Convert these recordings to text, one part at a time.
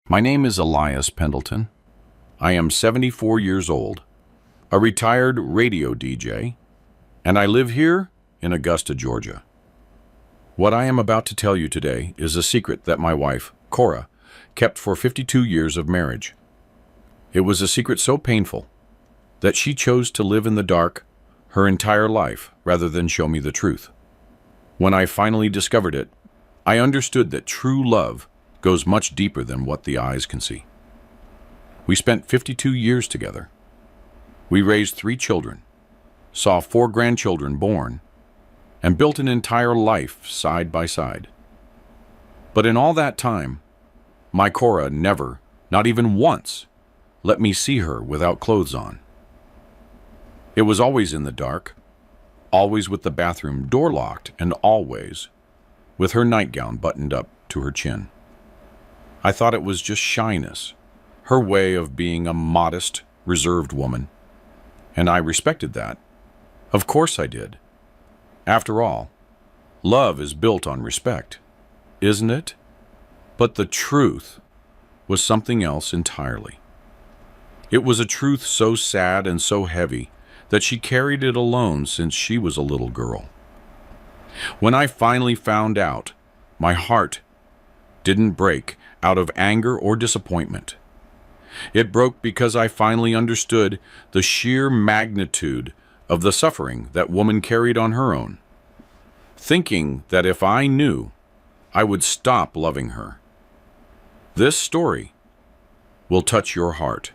My name is Elias Pendleton. I am 74 years old, a retired radio DJ, and I live here in Augusta, Georgia. What I am about to tell you today is a secret that my wife, Cora, kept for 52 years of marriage. It was a secret so painful that she chose to live in the dark her entire life rather than show me the truth. When I finally discovered it, I understood that true love goes much deeper than what the eyes can see. We spent 52 years together. We raised 3 children, saw 4 grandchildren born, and built an entire life side by side. But in all that time, my Cora never, not even once, let me see her without clothes on. It was always in the dark, always with the bathroom door locked, and always with her nightgown buttoned up to her chin. I thought it was just shyness, her way of being a modest, reserved woman, and I respected that. Of course I did. After all, love is built on respect, isn't it? But the truth was something else entirely. It was a truth so sad and so heavy that she carried it alone since she was a little girl. When I finally found out, my heart didn't break out of anger or disappointment. It broke because I finally understood the sheer magnitude of the suffering that woman carried on her own, thinking that if I knew, I would stop loving her. This story will touch your heart.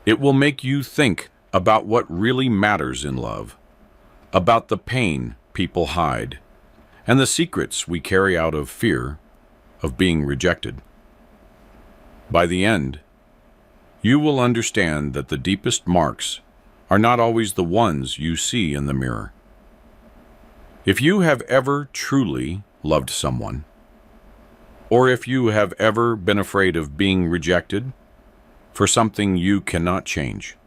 It will make you think about what really matters in love, about the pain people hide, and the secrets we carry out of fear of being rejected. By the end, you will understand that the deepest marks are not always the ones you see in the mirror. If you have ever truly loved someone, or if you have ever been afraid of being rejected for something you cannot change,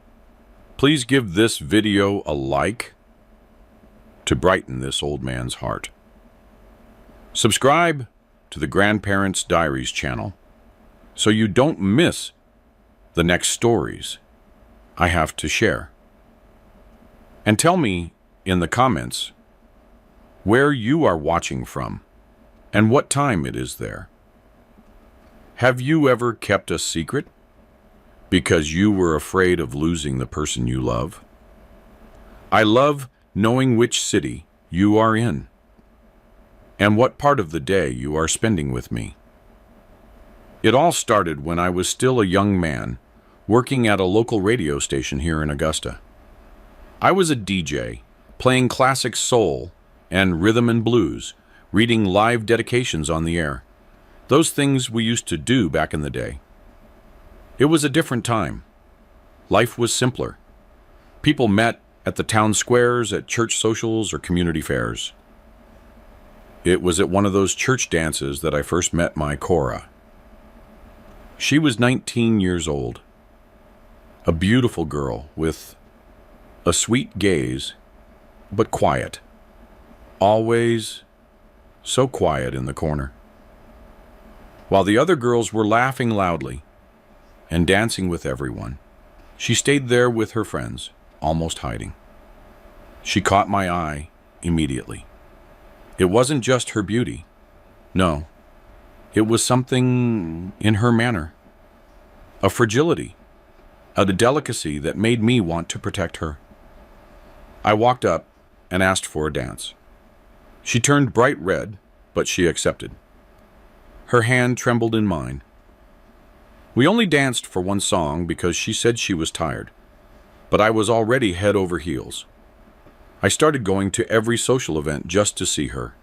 please give this video a like to brighten this old man's heart. Subscribe to the Grandparents Diaries channel so you don't miss the next stories I have to share. And tell me in the comments where you are watching from and what time it is there. Have you ever kept a secret because you were afraid of losing the person you love? I love knowing which city you are in and what part of the day you are spending with me. It all started when I was still a young man working at a local radio station here in Augusta. I was a DJ, playing classic soul and rhythm and blues, reading live dedications on the air. Those things we used to do back in the day. It was a different time. Life was simpler. People met at the town squares, at church socials, or community fairs. It was at one of those church dances that I first met my Cora. She was 19 years old, a beautiful girl with a sweet gaze, but quiet, always so quiet in the corner. While the other girls were laughing loudly and dancing with everyone, she stayed there with her friends, almost hiding. She caught my eye immediately. It wasn't just her beauty. No, it was something in her manner, a fragility, a delicacy that made me want to protect her. I walked up and asked for a dance. She turned bright red, but she accepted. Her hand trembled in mine. We only danced for one song because she said she was tired, but I was already head over heels. I started going to every social event just to see her.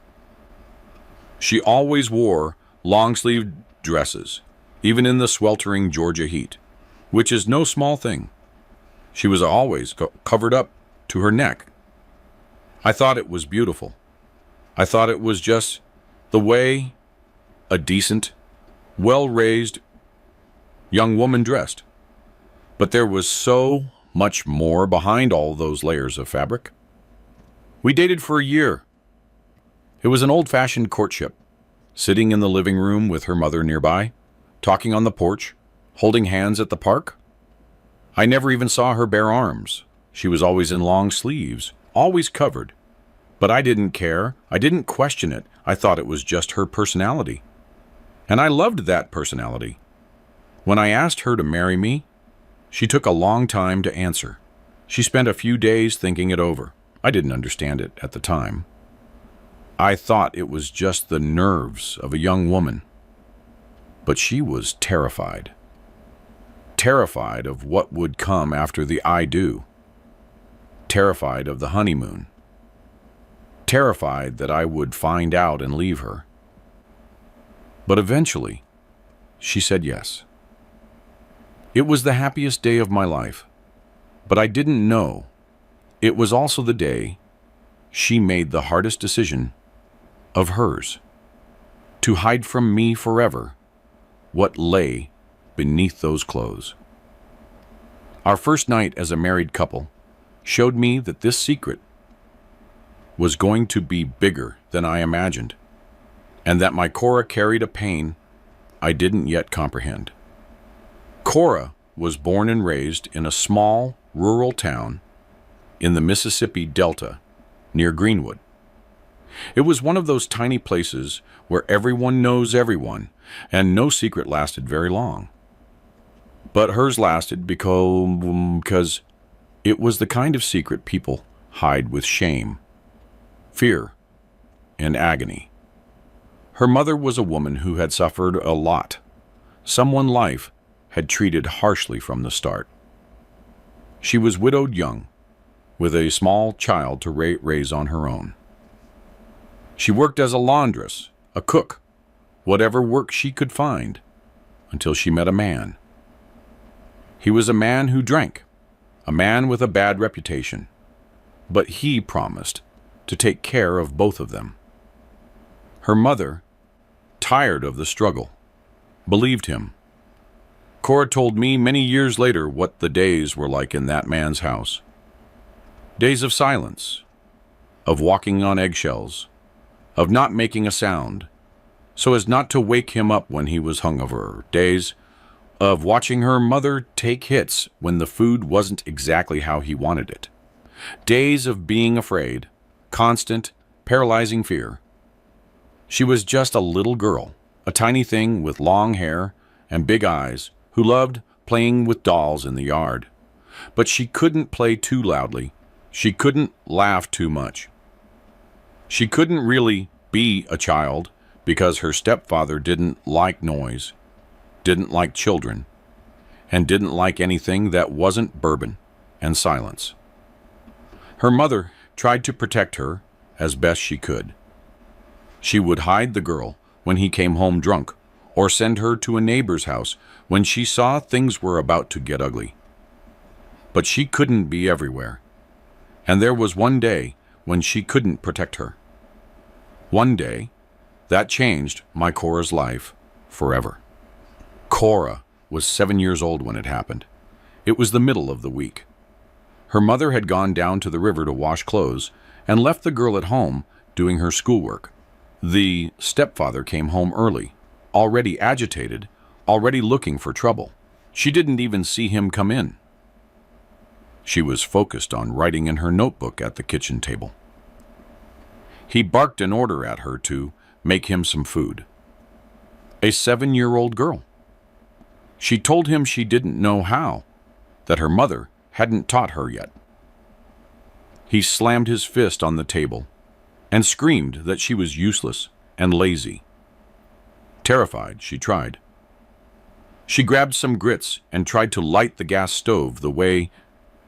She always wore long-sleeved dresses, even in the sweltering Georgia heat, which is no small thing. She was always covered up to her neck. I thought it was beautiful. I thought it was just the way a decent, well-raised young woman dressed. But there was so much more behind all those layers of fabric. We dated for a year. It was an old-fashioned courtship, sitting in the living room with her mother nearby, talking on the porch, holding hands at the park. I never even saw her bare arms. She was always in long sleeves, always covered. But I didn't care. I didn't question it. I thought it was just her personality. And I loved that personality. When I asked her to marry me, she took a long time to answer. She spent a few days thinking it over. I didn't understand it at the time. I thought it was just the nerves of a young woman. But she was terrified. Terrified of what would come after the I do. Terrified of the honeymoon. Terrified that I would find out and leave her. But eventually, she said yes. It was the happiest day of my life, but I didn't know it was also the day she made the hardest decision of hers, to hide from me forever what lay beneath those clothes. Our first night as a married couple showed me that this secret was going to be bigger than I imagined, and that my Cora carried a pain I didn't yet comprehend. Cora was born and raised in a small, rural town in the Mississippi Delta near Greenwood. It was one of those tiny places where everyone knows everyone, and no secret lasted very long. But hers lasted because it was the kind of secret people hide with shame, fear, and agony. Her mother was a woman who had suffered a lot, someone life had treated harshly from the start. She was widowed young, with a small child to raise on her own. She worked as a laundress, a cook, whatever work she could find, until she met a man. He was a man who drank, a man with a bad reputation, but he promised to take care of both of them. Her mother, tired of the struggle, believed him. Cora told me many years later what the days were like in that man's house. Days of silence, of walking on eggshells, of not making a sound, so as not to wake him up when he was hungover. Days of watching her mother take hits when the food wasn't exactly how he wanted it. Days of being afraid, constant, paralyzing fear. She was just a little girl, a tiny thing with long hair and big eyes, who loved playing with dolls in the yard. But she couldn't play too loudly. She couldn't laugh too much. She couldn't really be a child because her stepfather didn't like noise, didn't like children, and didn't like anything that wasn't bourbon and silence. Her mother tried to protect her as best she could. She would hide the girl when he came home drunk, or send her to a neighbor's house when she saw things were about to get ugly. But she couldn't be everywhere, and there was one day when she couldn't protect her. One day, that changed my Cora's life forever. Cora was 7 years old when it happened. It was the middle of the week. Her mother had gone down to the river to wash clothes and left the girl at home doing her schoolwork. The stepfather came home early, already agitated, already looking for trouble. She didn't even see him come in. She was focused on writing in her notebook at the kitchen table. He barked an order at her to make him some food. A 7-year-old girl. She told him she didn't know how, that her mother hadn't taught her yet. He slammed his fist on the table and screamed that she was useless and lazy. Terrified, she tried. She grabbed some grits and tried to light the gas stove the way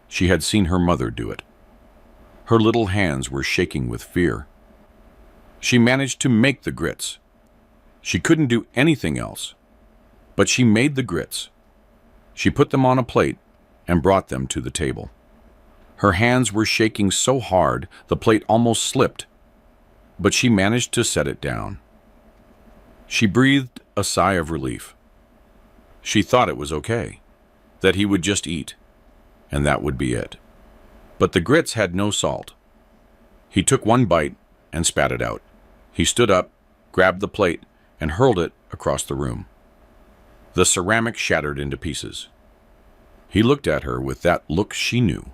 she had seen her mother do it. Her little hands were shaking with fear. She managed to make the grits. She couldn't do anything else, but she made the grits. She put them on a plate and brought them to the table. Her hands were shaking so hard the plate almost slipped, but she managed to set it down. She breathed a sigh of relief. She thought it was okay, that he would just eat, and that would be it. But the grits had no salt. He took one bite and spat it out. He stood up, grabbed the plate, and hurled it across the room. The ceramic shattered into pieces. He looked at her with that look she knew,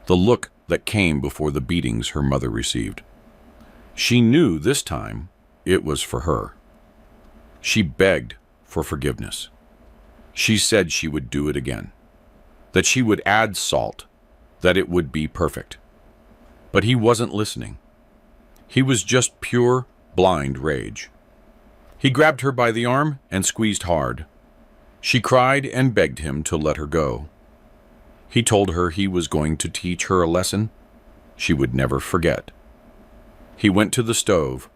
the look that came before the beatings her mother received. She knew this time it was for her. She begged for forgiveness. She said she would do it again, that she would add salt, that it would be perfect. But he wasn't listening. He was just pure, blind rage. He grabbed her by the arm and squeezed hard. She cried and begged him to let her go. He told her he was going to teach her a lesson she would never forget. He went to the stove.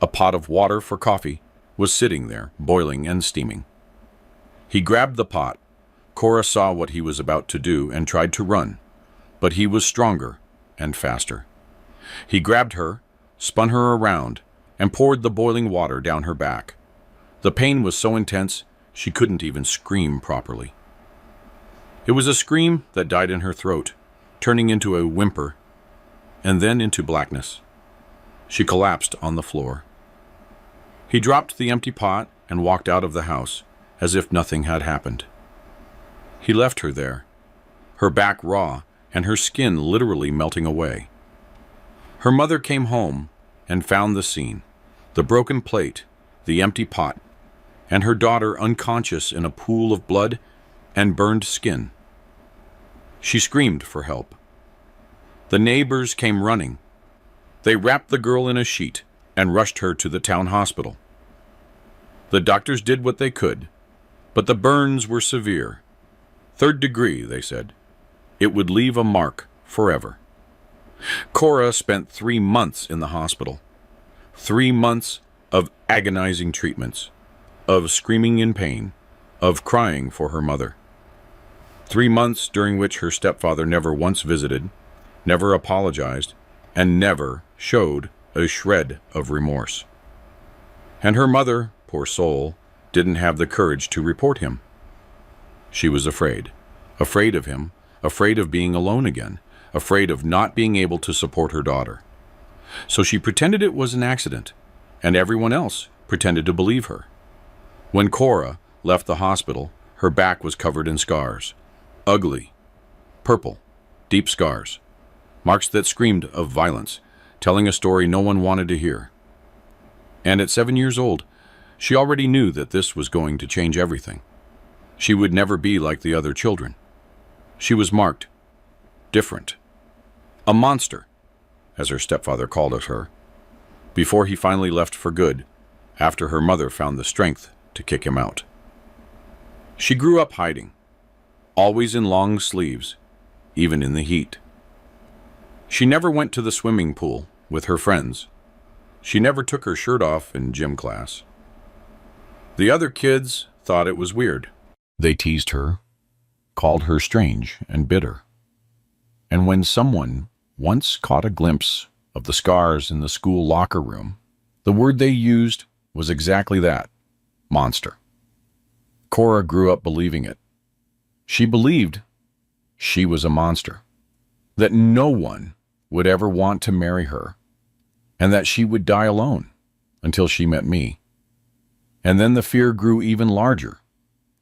A pot of water for coffee was sitting there, boiling and steaming. He grabbed the pot. Cora saw what he was about to do and tried to run, but he was stronger and faster. He grabbed her, spun her around, and poured the boiling water down her back. The pain was so intense she couldn't even scream properly. It was a scream that died in her throat, turning into a whimper, and then into blackness. She collapsed on the floor. He dropped the empty pot and walked out of the house, as if nothing had happened. He left her there, her back raw and her skin literally melting away. Her mother came home and found the scene, the broken plate, the empty pot, and her daughter unconscious in a pool of blood and burned skin. She screamed for help. The neighbors came running. They wrapped the girl in a sheet and rushed her to the town hospital. The doctors did what they could, but the burns were severe. 3rd degree, they said. It would leave a mark forever. Cora spent 3 months in the hospital. 3 months of agonizing treatments, of screaming in pain, of crying for her mother. 3 months during which her stepfather never once visited, never apologized, and never showed a shred of remorse. And her mother, poor soul, didn't have the courage to report him. She was afraid of him, afraid of being alone again, afraid of not being able to support her daughter. So she pretended it was an accident, and everyone else pretended to believe her. When Cora left the hospital, her back was covered in scars. Ugly, purple, deep scars. Marks that screamed of violence, telling a story no one wanted to hear. And at 7 years old, she already knew that this was going to change everything. She would never be like the other children. She was marked different. A monster, as her stepfather called her, before he finally left for good, after her mother found the strength to kick him out. She grew up hiding, always in long sleeves, even in the heat. She never went to the swimming pool with her friends. She never took her shirt off in gym class. The other kids thought it was weird. They teased her, called her strange and bitter. And when someone once caught a glimpse of the scars in the school locker room, the word they used was exactly that, monster. Cora grew up believing it. She believed she was a monster, that no one would ever want to marry her, and that she would die alone until she met me. And then the fear grew even larger,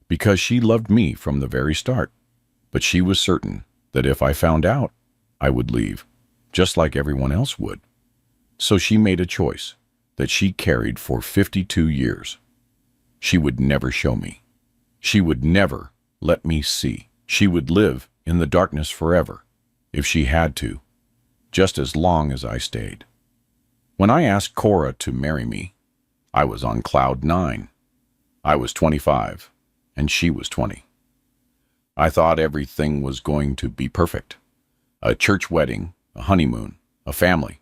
because she loved me from the very start. But she was certain that if I found out, I would leave, just like everyone else would. So she made a choice that she carried for 52 years. She would never show me. She would never let me see. She would live in the darkness forever, if she had to, just as long as I stayed. When I asked Cora to marry me, I was on cloud 9. I was 25, and she was 20. I thought everything was going to be perfect. A church wedding, a honeymoon, a family.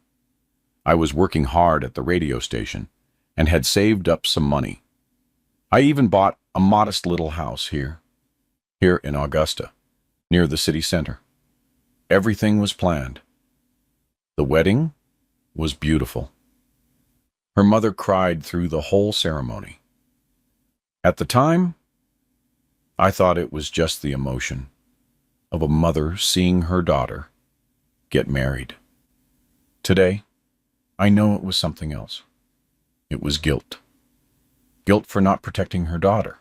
I was working hard at the radio station and had saved up some money. I even bought a modest little house here in Augusta, near the city center. Everything was planned. The wedding was beautiful. Her mother cried through the whole ceremony. At the time, I thought it was just the emotion of a mother seeing her daughter get married. Today, I know it was something else. It was guilt. Guilt for not protecting her daughter.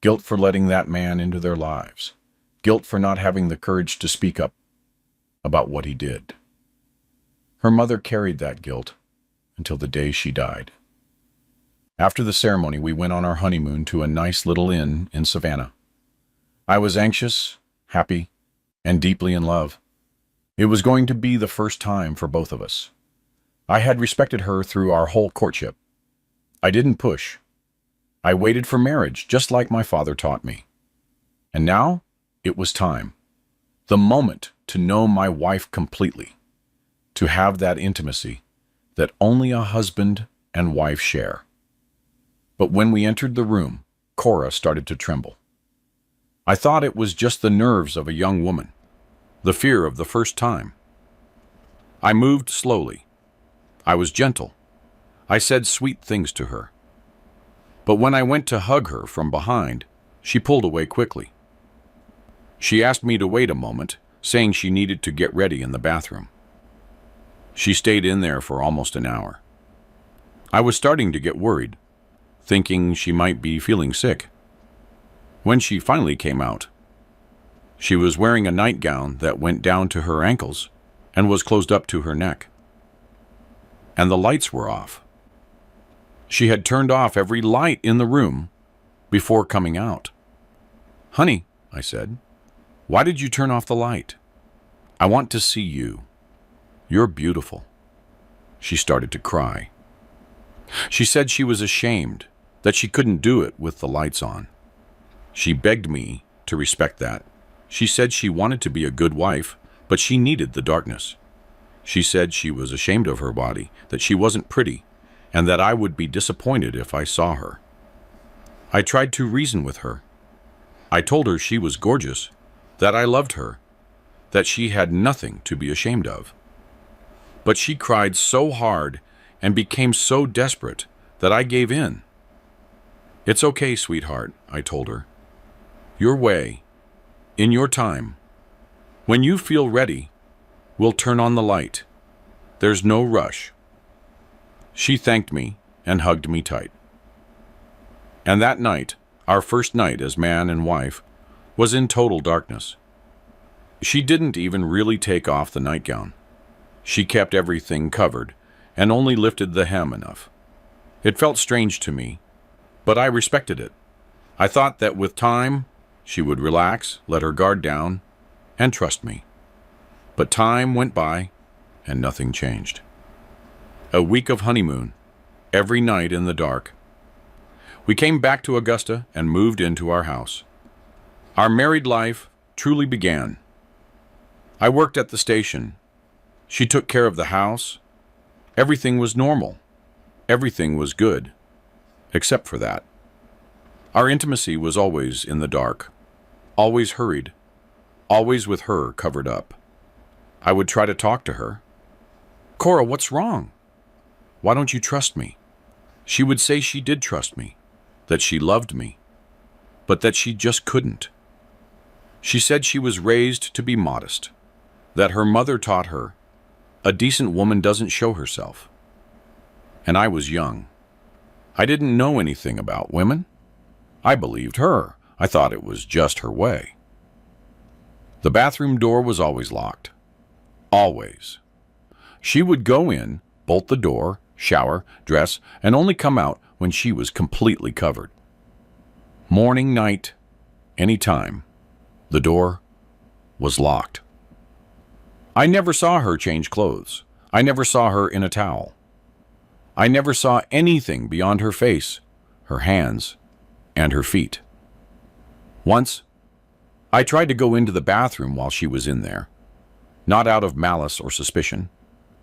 Guilt for letting that man into their lives. Guilt for not having the courage to speak up about what he did. Her mother carried that guilt until the day she died. After the ceremony, we went on our honeymoon to a nice little inn in Savannah. I was anxious, happy, and deeply in love. It was going to be the first time for both of us. I had respected her through our whole courtship. I didn't push. I waited for marriage, just like my father taught me. And now, it was time. The moment to know my wife completely. To have that intimacy that only a husband and wife share. But when we entered the room, Cora started to tremble. I thought it was just the nerves of a young woman, the fear of the first time. I moved slowly. I was gentle. I said sweet things to her. But when I went to hug her from behind, she pulled away quickly. She asked me to wait a moment, saying she needed to get ready in the bathroom. She stayed in there for almost an hour. I was starting to get worried, thinking she might be feeling sick. When she finally came out, she was wearing a nightgown that went down to her ankles and was closed up to her neck. And the lights were off. She had turned off every light in the room before coming out. "Honey," I said, "why did you turn off the light? I want to see you. You're beautiful." She started to cry. She said she was ashamed that she couldn't do it with the lights on. She begged me to respect that. She said she wanted to be a good wife, but she needed the darkness. She said she was ashamed of her body, that she wasn't pretty, and that I would be disappointed if I saw her. I tried to reason with her. I told her she was gorgeous, that I loved her, that she had nothing to be ashamed of. But she cried so hard and became so desperate that I gave in. "It's okay, sweetheart," I told her. "Your way, in your time. When you feel ready, we'll turn on the light. There's no rush." She thanked me and hugged me tight. And that night, our first night as man and wife, was in total darkness. She didn't even really take off the nightgown. She kept everything covered and only lifted the hem enough. It felt strange to me, but I respected it. I thought that with time, she would relax, let her guard down, and trust me. But time went by, and nothing changed. A week of honeymoon, every night in the dark. We came back to Augusta and moved into our house. Our married life truly began. I worked at the station. She took care of the house. Everything was normal. Everything was good, except for that. Our intimacy was always in the dark, always hurried, always with her covered up. I would try to talk to her. "Cora, what's wrong? Why don't you trust me?" She would say she did trust me, that she loved me, but that she just couldn't. She said she was raised to be modest, that her mother taught her a decent woman doesn't show herself. And I was young. I didn't know anything about women. I believed her. I thought it was just her way. The bathroom door was always locked. Always. She would go in, bolt the door, shower, dress, and only come out when she was completely covered. Morning, night, any time, the door was locked. I never saw her change clothes. I never saw her in a towel. I never saw anything beyond her face, her hands, and her feet. Once, I tried to go into the bathroom while she was in there, not out of malice or suspicion,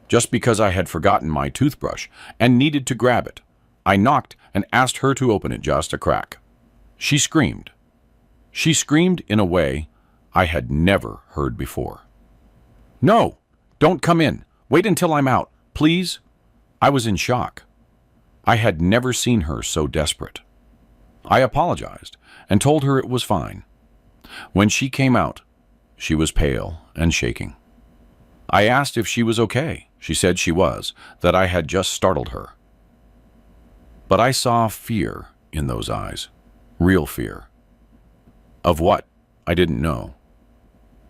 just because I had forgotten my toothbrush and needed to grab it. I knocked and asked her to open it just a crack. She screamed. She screamed in a way I had never heard before. "No, don't come in. Wait until I'm out, please." I was in shock. I had never seen her so desperate. I apologized and told her it was fine. When she came out, she was pale and shaking. I asked if she was okay. She said she was, that I had just startled her. But I saw fear in those eyes, real fear, Of what? I didn't know.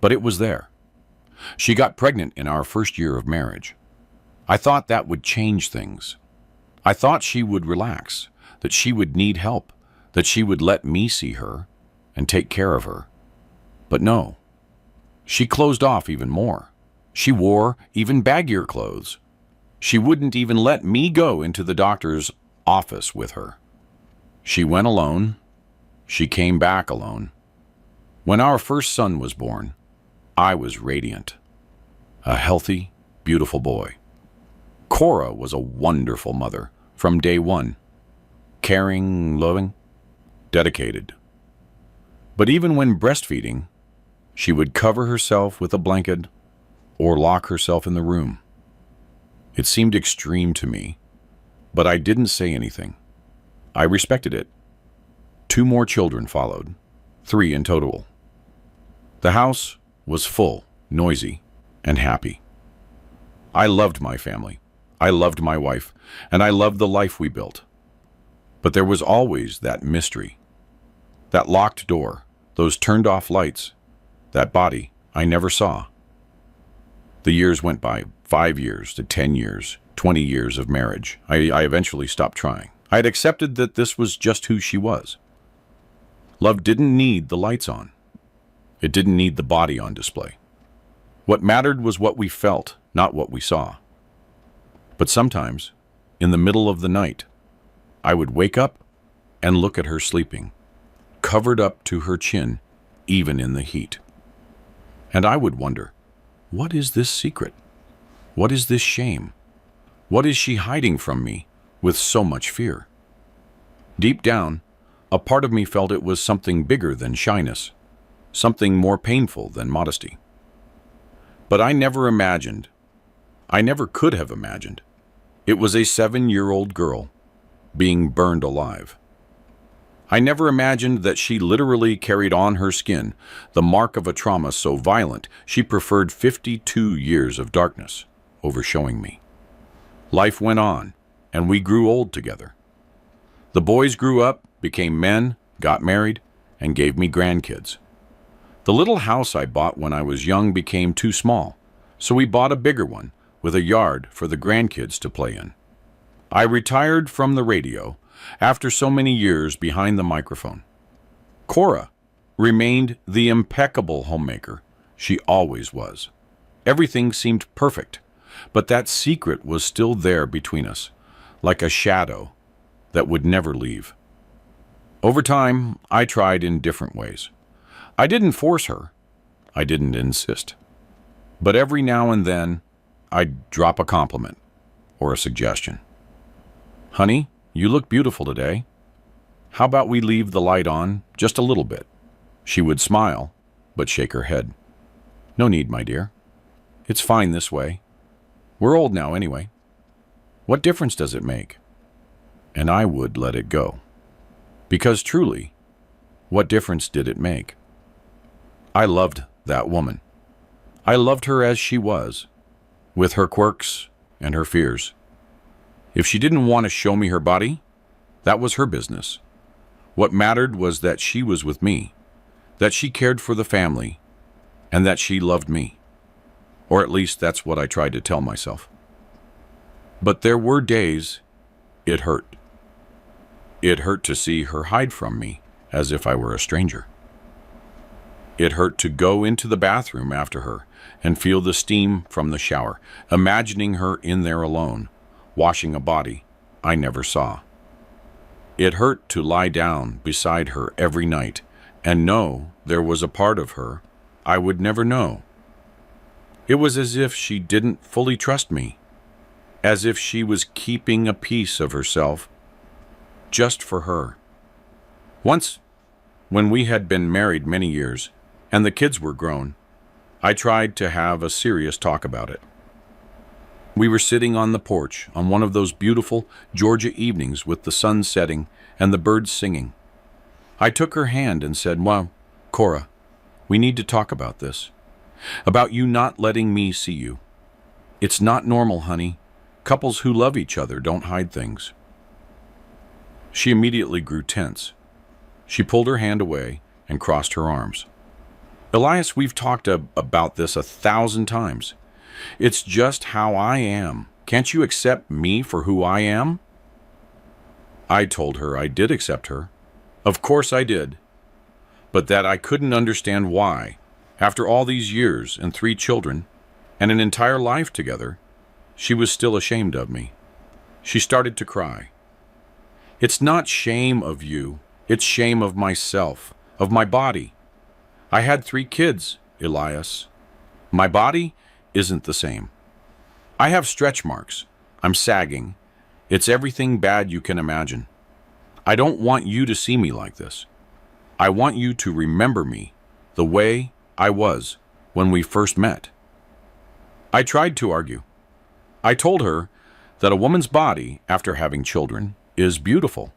But it was there. She got pregnant in our first year of marriage. I thought that would change things. I thought she would relax, that she would need help, that she would let me see her and take care of her. But no. She closed off even more. She wore even baggier clothes. She wouldn't even let me go into the doctor's office with her. She went alone. She came back alone. When our first son was born, I was radiant. A healthy, beautiful boy. Cora was a wonderful mother from day one. Caring, loving, dedicated. But even when breastfeeding, she would cover herself with a blanket or lock herself in the room. It seemed extreme to me, but I didn't say anything. I respected it. 2 more children followed, 3 in total. The house was full, noisy, and happy. I loved my family. I loved my wife, and I loved the life we built. But there was always that mystery, that locked door, those turned-off lights, that body I never saw. The years went by, 5 years to 10 years, 20 years of marriage. I eventually stopped trying. I had accepted that this was just who she was. Love didn't need the lights on. It didn't need the body on display. What mattered was what we felt, not what we saw. But sometimes, in the middle of the night, I would wake up and look at her sleeping, covered up to her chin, even in the heat. And I would wonder, what is this secret? What is this shame? What is she hiding from me with so much fear? Deep down, a part of me felt it was something bigger than shyness, something more painful than modesty. But I never could have imagined, it was a 7-year-old girl being burned alive. I never imagined that she literally carried on her skin the mark of a trauma so violent she preferred 52 years of darkness over showing me. Life went on, and we grew old together. The boys grew up, became men, got married, and gave me grandkids. The little house I bought when I was young became too small, so we bought a bigger one with a yard for the grandkids to play in. I retired from the radio after so many years behind the microphone. Cora remained the impeccable homemaker she always was. Everything seemed perfect, but that secret was still there between us, like a shadow that would never leave. Over time, I tried in different ways. I didn't force her. I didn't insist. But every now and then, I'd drop a compliment or a suggestion. Honey, you look beautiful today. How about we leave the light on just a little bit? She would smile, but shake her head. No need, my dear. It's fine this way. We're old now anyway. What difference does it make? And I would let it go. Because truly, what difference did it make? I loved that woman. I loved her as she was, with her quirks and her fears. If she didn't want to show me her body, that was her business. What mattered was that she was with me, that she cared for the family, and that she loved me. Or at least that's what I tried to tell myself. But there were days it hurt. It hurt to see her hide from me as if I were a stranger. It hurt to go into the bathroom after her and feel the steam from the shower, imagining her in there alone, washing a body I never saw. It hurt to lie down beside her every night and know there was a part of her I would never know. It was as if she didn't fully trust me, as if she was keeping a piece of herself just for her. Once, when we had been married many years and the kids were grown, I tried to have a serious talk about it. We were sitting on the porch on one of those beautiful Georgia evenings with the sun setting and the birds singing. I took her hand and said, "Well, Cora, we need to talk about this. About you not letting me see you. It's not normal, honey. Couples who love each other don't hide things." She immediately grew tense. She pulled her hand away and crossed her arms. Elias, we've talked about this 1,000 times. It's just how I am. Can't you accept me for who I am? I told her I did accept her. Of course I did. But that I couldn't understand why, after all these years and 3 children, and an entire life together, she was still ashamed of me. She started to cry. It's not shame of you, it's shame of myself, of my body. I had 3 kids, Elias. My body isn't the same. I have stretch marks. I'm sagging. It's everything bad you can imagine. I don't want you to see me like this. I want you to remember me the way I was when we first met. I tried to argue. I told her that a woman's body, after having children, is beautiful,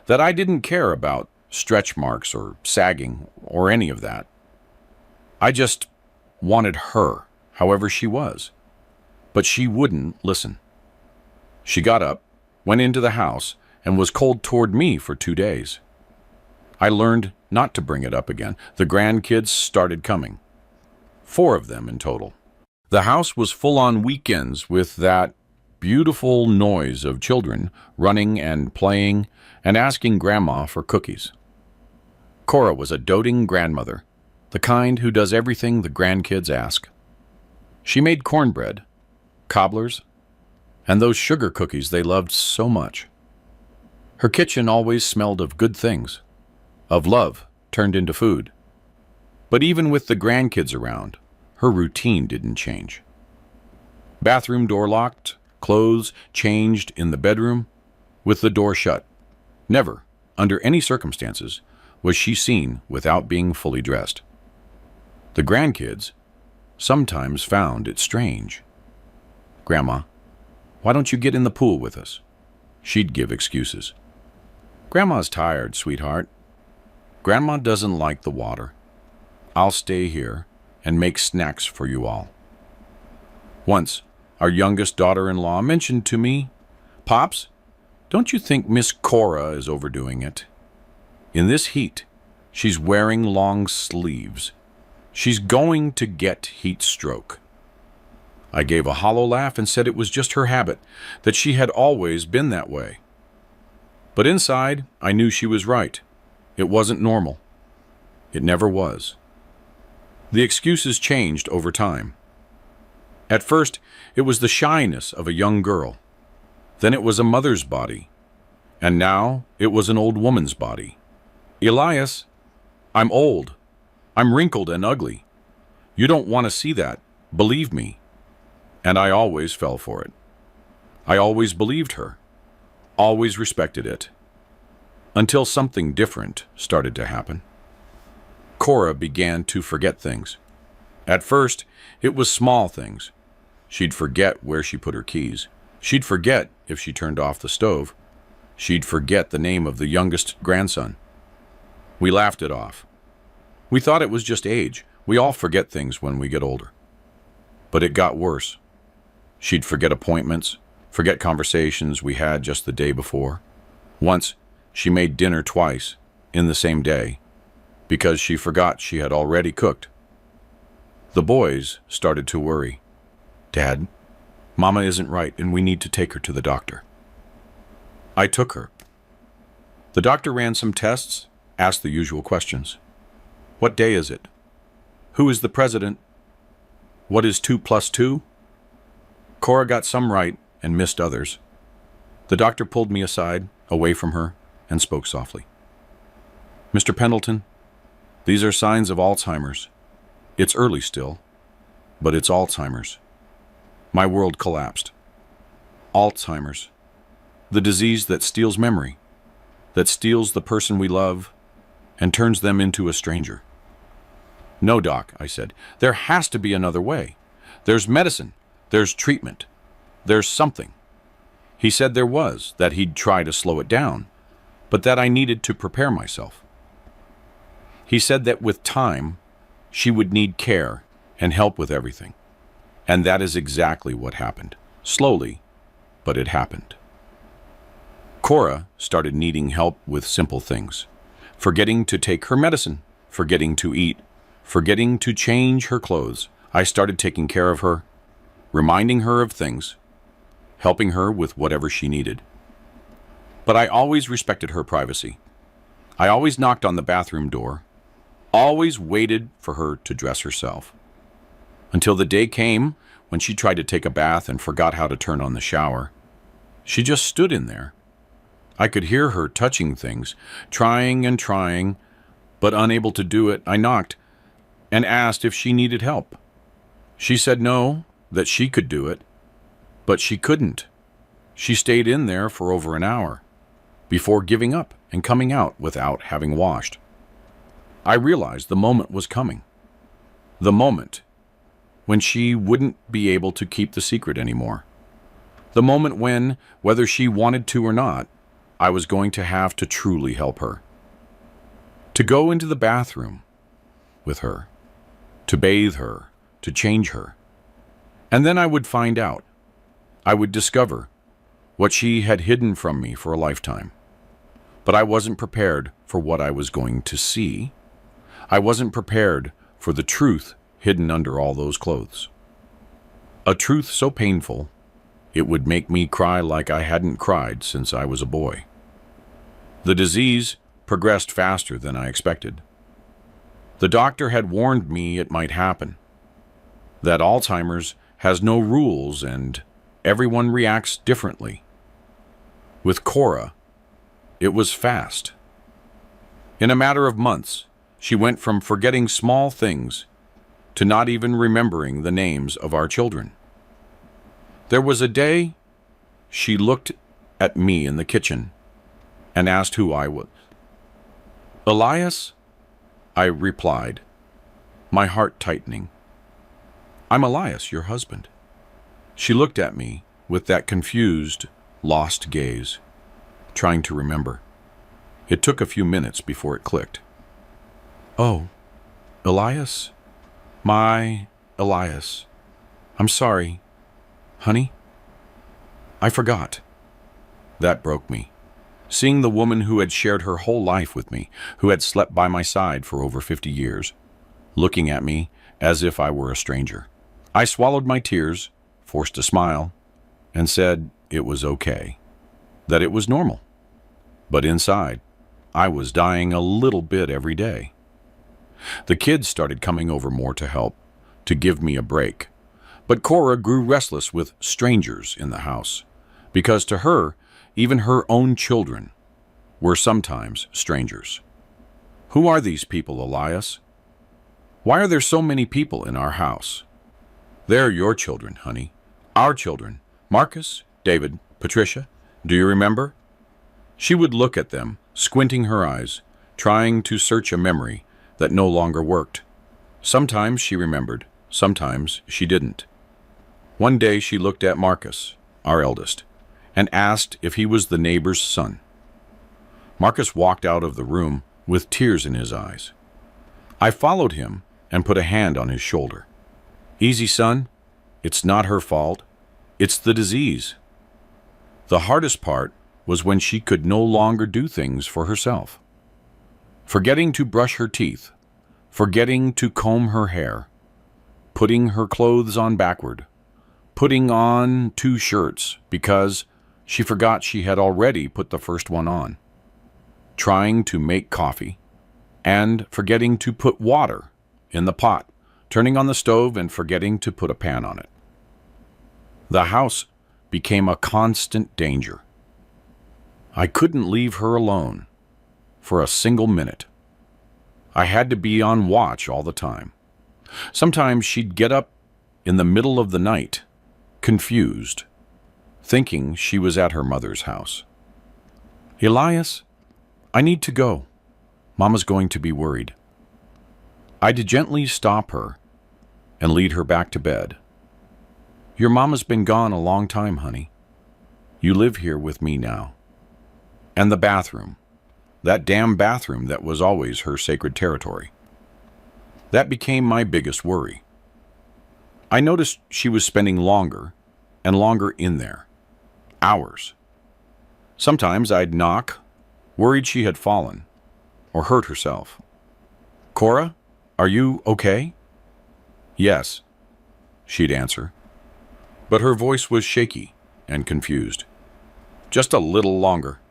that I didn't care about stretch marks or sagging or any of that. I just wanted her, however she was. But she wouldn't listen. She got up, went into the house, and was cold toward me for 2 days. I learned not to bring it up again. The grandkids started coming. 4 of them in total. The house was full on weekends with that beautiful noise of children running and playing and asking Grandma for cookies. Cora was a doting grandmother, the kind who does everything the grandkids ask. She made cornbread, cobblers, and those sugar cookies they loved so much. Her kitchen always smelled of good things, of love turned into food. But even with the grandkids around, her routine didn't change. Bathroom door locked, clothes changed in the bedroom, with the door shut. Never, under any circumstances, was she seen without being fully dressed. The grandkids sometimes found it strange. Grandma, why don't you get in the pool with us? She'd give excuses. Grandma's tired, sweetheart. Grandma doesn't like the water. I'll stay here and make snacks for you all. Once, our youngest daughter-in-law mentioned to me, Pops, don't you think Miss Cora is overdoing it? In this heat, she's wearing long sleeves. She's going to get heat stroke. I gave a hollow laugh and said it was just her habit, that she had always been that way. But inside, I knew she was right. It wasn't normal. It never was. The excuses changed over time. At first, it was the shyness of a young girl. Then it was a mother's body. And now it was an old woman's body. Elias, I'm old. I'm wrinkled and ugly. You don't want to see that. Believe me. And I always fell for it. I always believed her. Always respected it. Until something different started to happen. Cora began to forget things. At first, it was small things. She'd forget where she put her keys. She'd forget if she turned off the stove. She'd forget the name of the youngest grandson. We laughed it off. We thought it was just age. We all forget things when we get older. But it got worse. She'd forget appointments, forget conversations we had just the day before. Once, she made dinner twice, in the same day, because she forgot she had already cooked. The boys started to worry. Dad, Mama isn't right and we need to take her to the doctor. I took her. The doctor ran some tests, asked the usual questions. What day is it? Who is the president? What is 2 plus 2? Cora got some right and missed others. The doctor pulled me aside, away from her, and spoke softly. Mr. Pendleton, these are signs of Alzheimer's. It's early still, but it's Alzheimer's. My world collapsed. Alzheimer's. The disease that steals memory, that steals the person we love, and turns them into a stranger. No, Doc, I said. There has to be another way. There's medicine. There's treatment. There's something. He said there was, that he'd try to slow it down, but that I needed to prepare myself. He said that with time, she would need care and help with everything. And that is exactly what happened. Slowly, but it happened. Cora started needing help with simple things. Forgetting to take her medicine, forgetting to eat, forgetting to change her clothes. I started taking care of her, reminding her of things, helping her with whatever she needed. But I always respected her privacy. I always knocked on the bathroom door, always waited for her to dress herself. Until the day came when she tried to take a bath and forgot how to turn on the shower. She just stood in there. I could hear her touching things, trying and trying, but unable to do it. I knocked and asked if she needed help. She said no, that she could do it, but she couldn't. She stayed in there for over an hour before giving up and coming out without having washed. I realized the moment was coming. The moment when she wouldn't be able to keep the secret anymore. The moment when, whether she wanted to or not, I was going to have to truly help her. To go into the bathroom with her, to bathe her, to change her. And then I would find out. I would discover what she had hidden from me for a lifetime. But I wasn't prepared for what I was going to see. I wasn't prepared for the truth hidden under all those clothes. A truth so painful, it would make me cry like I hadn't cried since I was a boy. The disease progressed faster than I expected. The doctor had warned me it might happen, that Alzheimer's has no rules and everyone reacts differently. With Cora, it was fast. In a matter of months, she went from forgetting small things to not even remembering the names of our children. There was a day she looked at me in the kitchen and asked who I was. "Elias?" I replied, my heart tightening. "I'm Elias, your husband." She looked at me with that confused, lost gaze, trying to remember. It took a few minutes before it clicked. "Oh, Elias? My Elias. I'm sorry, honey. I forgot." That broke me. Seeing the woman who had shared her whole life with me, who had slept by my side for over 50 years, looking at me as if I were a stranger. I swallowed my tears, forced a smile, and said it was okay, that it was normal. But inside, I was dying a little bit every day. The kids started coming over more to help, to give me a break. But Cora grew restless with strangers in the house, because to her, even her own children were sometimes strangers. "Who are these people, Elias? Why are there so many people in our house?" "They're your children, honey. Our children. Marcus, David, Patricia. Do you remember?" She would look at them, squinting her eyes, trying to search a memory that no longer worked. Sometimes she remembered, sometimes she didn't. One day she looked at Marcus, our eldest, and asked if he was the neighbor's son. Marcus walked out of the room with tears in his eyes. I followed him and put a hand on his shoulder. "Easy, son. It's not her fault. It's the disease." The hardest part was when she could no longer do things for herself. Forgetting to brush her teeth, forgetting to comb her hair, putting her clothes on backward, putting on 2 shirts because she forgot she had already put the first one on, trying to make coffee, and forgetting to put water in the pot, turning on the stove and forgetting to put a pan on it. The house became a constant danger. I couldn't leave her alone for a single minute. I had to be on watch all the time. Sometimes she'd get up in the middle of the night, confused, thinking she was at her mother's house. "Elias, I need to go. Mama's going to be worried." I'd gently stop her and lead her back to bed. "Your mama's been gone a long time, honey. You live here with me now." And the bathroom, that damn bathroom that was always her sacred territory. That became my biggest worry. I noticed she was spending longer and longer in there. Hours. Sometimes I'd knock, worried she had fallen or hurt herself. Cora, are you okay? Yes, she'd answer. But her voice was shaky and confused. Just a little longer.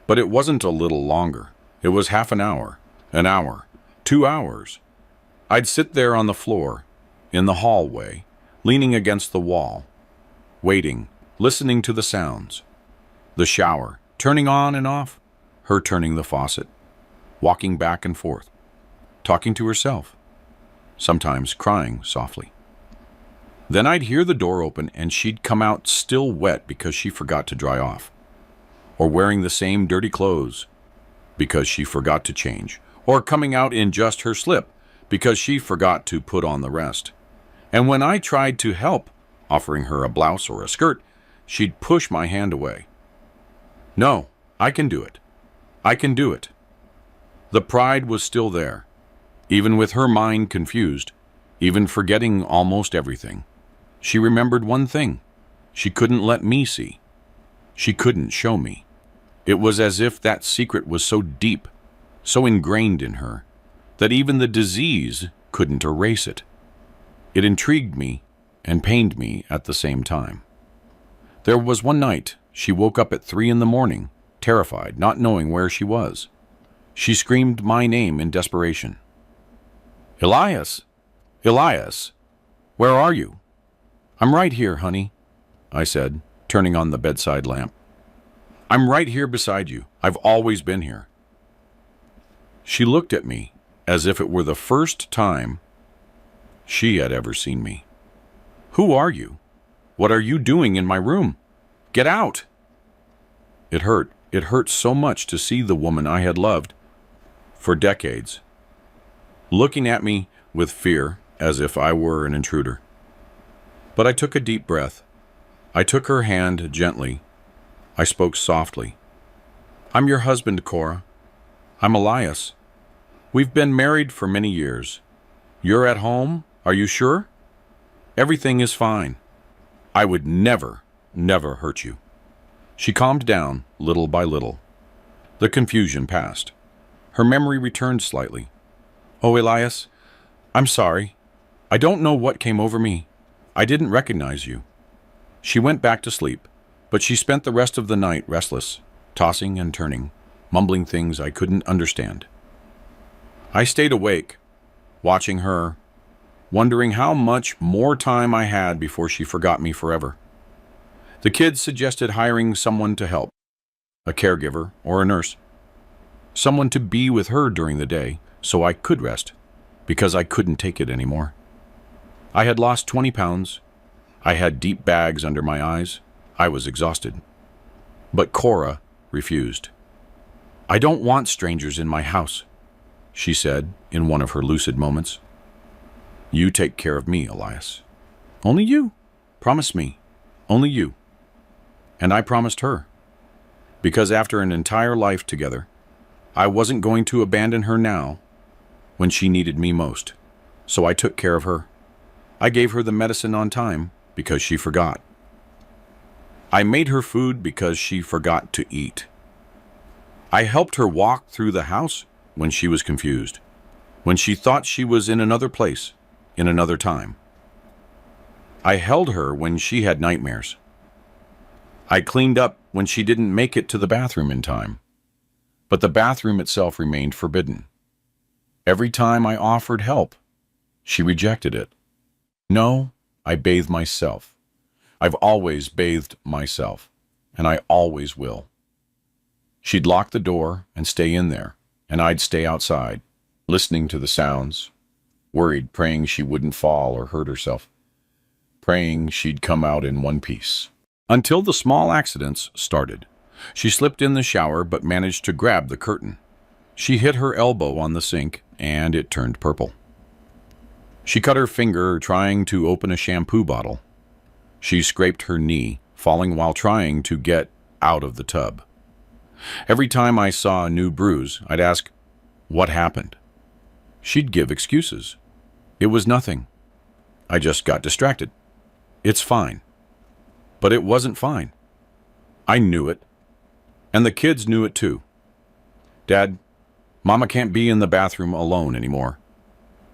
But it wasn't a little longer. It was half an hour, 2 hours. I'd sit there on the floor, in the hallway, leaning against the wall, waiting, listening to the sounds. The shower, turning on and off, her turning the faucet, walking back and forth, talking to herself, sometimes crying softly. Then I'd hear the door open and she'd come out still wet because she forgot to dry off, or wearing the same dirty clothes because she forgot to change, or coming out in just her slip because she forgot to put on the rest. And when I tried to help, offering her a blouse or a skirt, she'd push my hand away. No, I can do it. I can do it. The pride was still there, even with her mind confused, even forgetting almost everything. She remembered one thing. She couldn't let me see. She couldn't show me. It was as if that secret was so deep, so ingrained in her, that even the disease couldn't erase it. It intrigued me and pained me at the same time. There was one night she woke up at 3 a.m, terrified, not knowing where she was. She screamed my name in desperation. Elias! Elias! Where are you? I'm right here, honey, I said, turning on the bedside lamp. I'm right here beside you. I've always been here. She looked at me as if it were the first time she had ever seen me. Who are you? What are you doing in my room? Get out! It hurt. It hurt so much to see the woman I had loved for decades, looking at me with fear as if I were an intruder. But I took a deep breath. I took her hand gently. I spoke softly. I'm your husband, Cora. I'm Elias. We've been married for many years. You're at home? Are you sure? Everything is fine. I would never hurt you. She calmed down little by little. The confusion passed. Her memory returned slightly. Oh, Elias, I'm sorry. I don't know what came over me. I didn't recognize you. She went back to sleep, but she spent the rest of the night restless, tossing and turning, mumbling things I couldn't understand. I stayed awake, watching her, wondering how much more time I had before she forgot me forever. The kids suggested hiring someone to help, a caregiver or a nurse, someone to be with her during the day so I could rest, because I couldn't take it anymore. I had lost 20 pounds. I had deep bags under my eyes. I was exhausted. But Cora refused. I don't want strangers in my house, she said in one of her lucid moments. You take care of me, Elias. Only you. Promise me. Only you. And I promised her. Because after an entire life together, I wasn't going to abandon her now when she needed me most. So I took care of her. I gave her the medicine on time because she forgot. I made her food because she forgot to eat. I helped her walk through the house when she was confused, when she thought she was in another place, in another time. I held her when she had nightmares. I cleaned up when she didn't make it to the bathroom in time, but the bathroom itself remained forbidden. Every time I offered help, she rejected it. No, I bathe myself. I've always bathed myself, and I always will. She'd lock the door and stay in there, and I'd stay outside, listening to the sounds, worried, praying she wouldn't fall or hurt herself, praying she'd come out in one piece. Until the small accidents started. She slipped in the shower but managed to grab the curtain. She hit her elbow on the sink, and it turned purple. She cut her finger trying to open a shampoo bottle. She scraped her knee, falling while trying to get out of the tub. Every time I saw a new bruise, I'd ask, "What happened?" She'd give excuses. It was nothing. I just got distracted. It's fine. But it wasn't fine. I knew it. And the kids knew it too. Dad, Mama can't be in the bathroom alone anymore,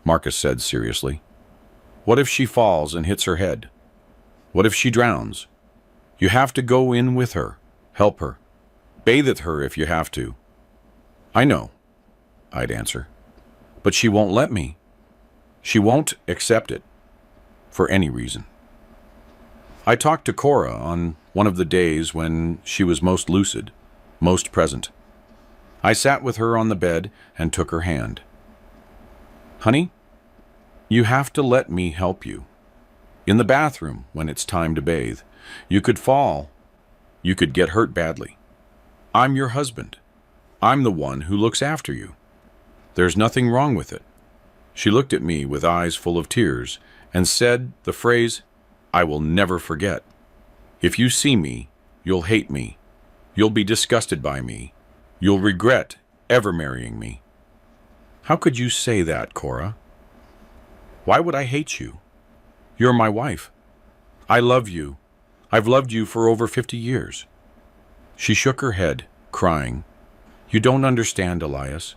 Marcus said seriously. What if she falls and hits her head? What if she drowns? You have to go in with her, help her, bathe at her if you have to. I know, I'd answer, but she won't let me. She won't accept it, for any reason. I talked to Cora on one of the days when she was most lucid, most present. I sat with her on the bed and took her hand. Honey, you have to let me help you. In the bathroom when it's time to bathe, you could fall. You could get hurt badly. I'm your husband. I'm the one who looks after you. There's nothing wrong with it. She looked at me with eyes full of tears and said the phrase I will never forget. If you see me, you'll hate me. You'll be disgusted by me. You'll regret ever marrying me. How could you say that, Cora? Why would I hate you? You're my wife. I love you. I've loved you for over 50 years. She shook her head, crying. You don't understand, Elias.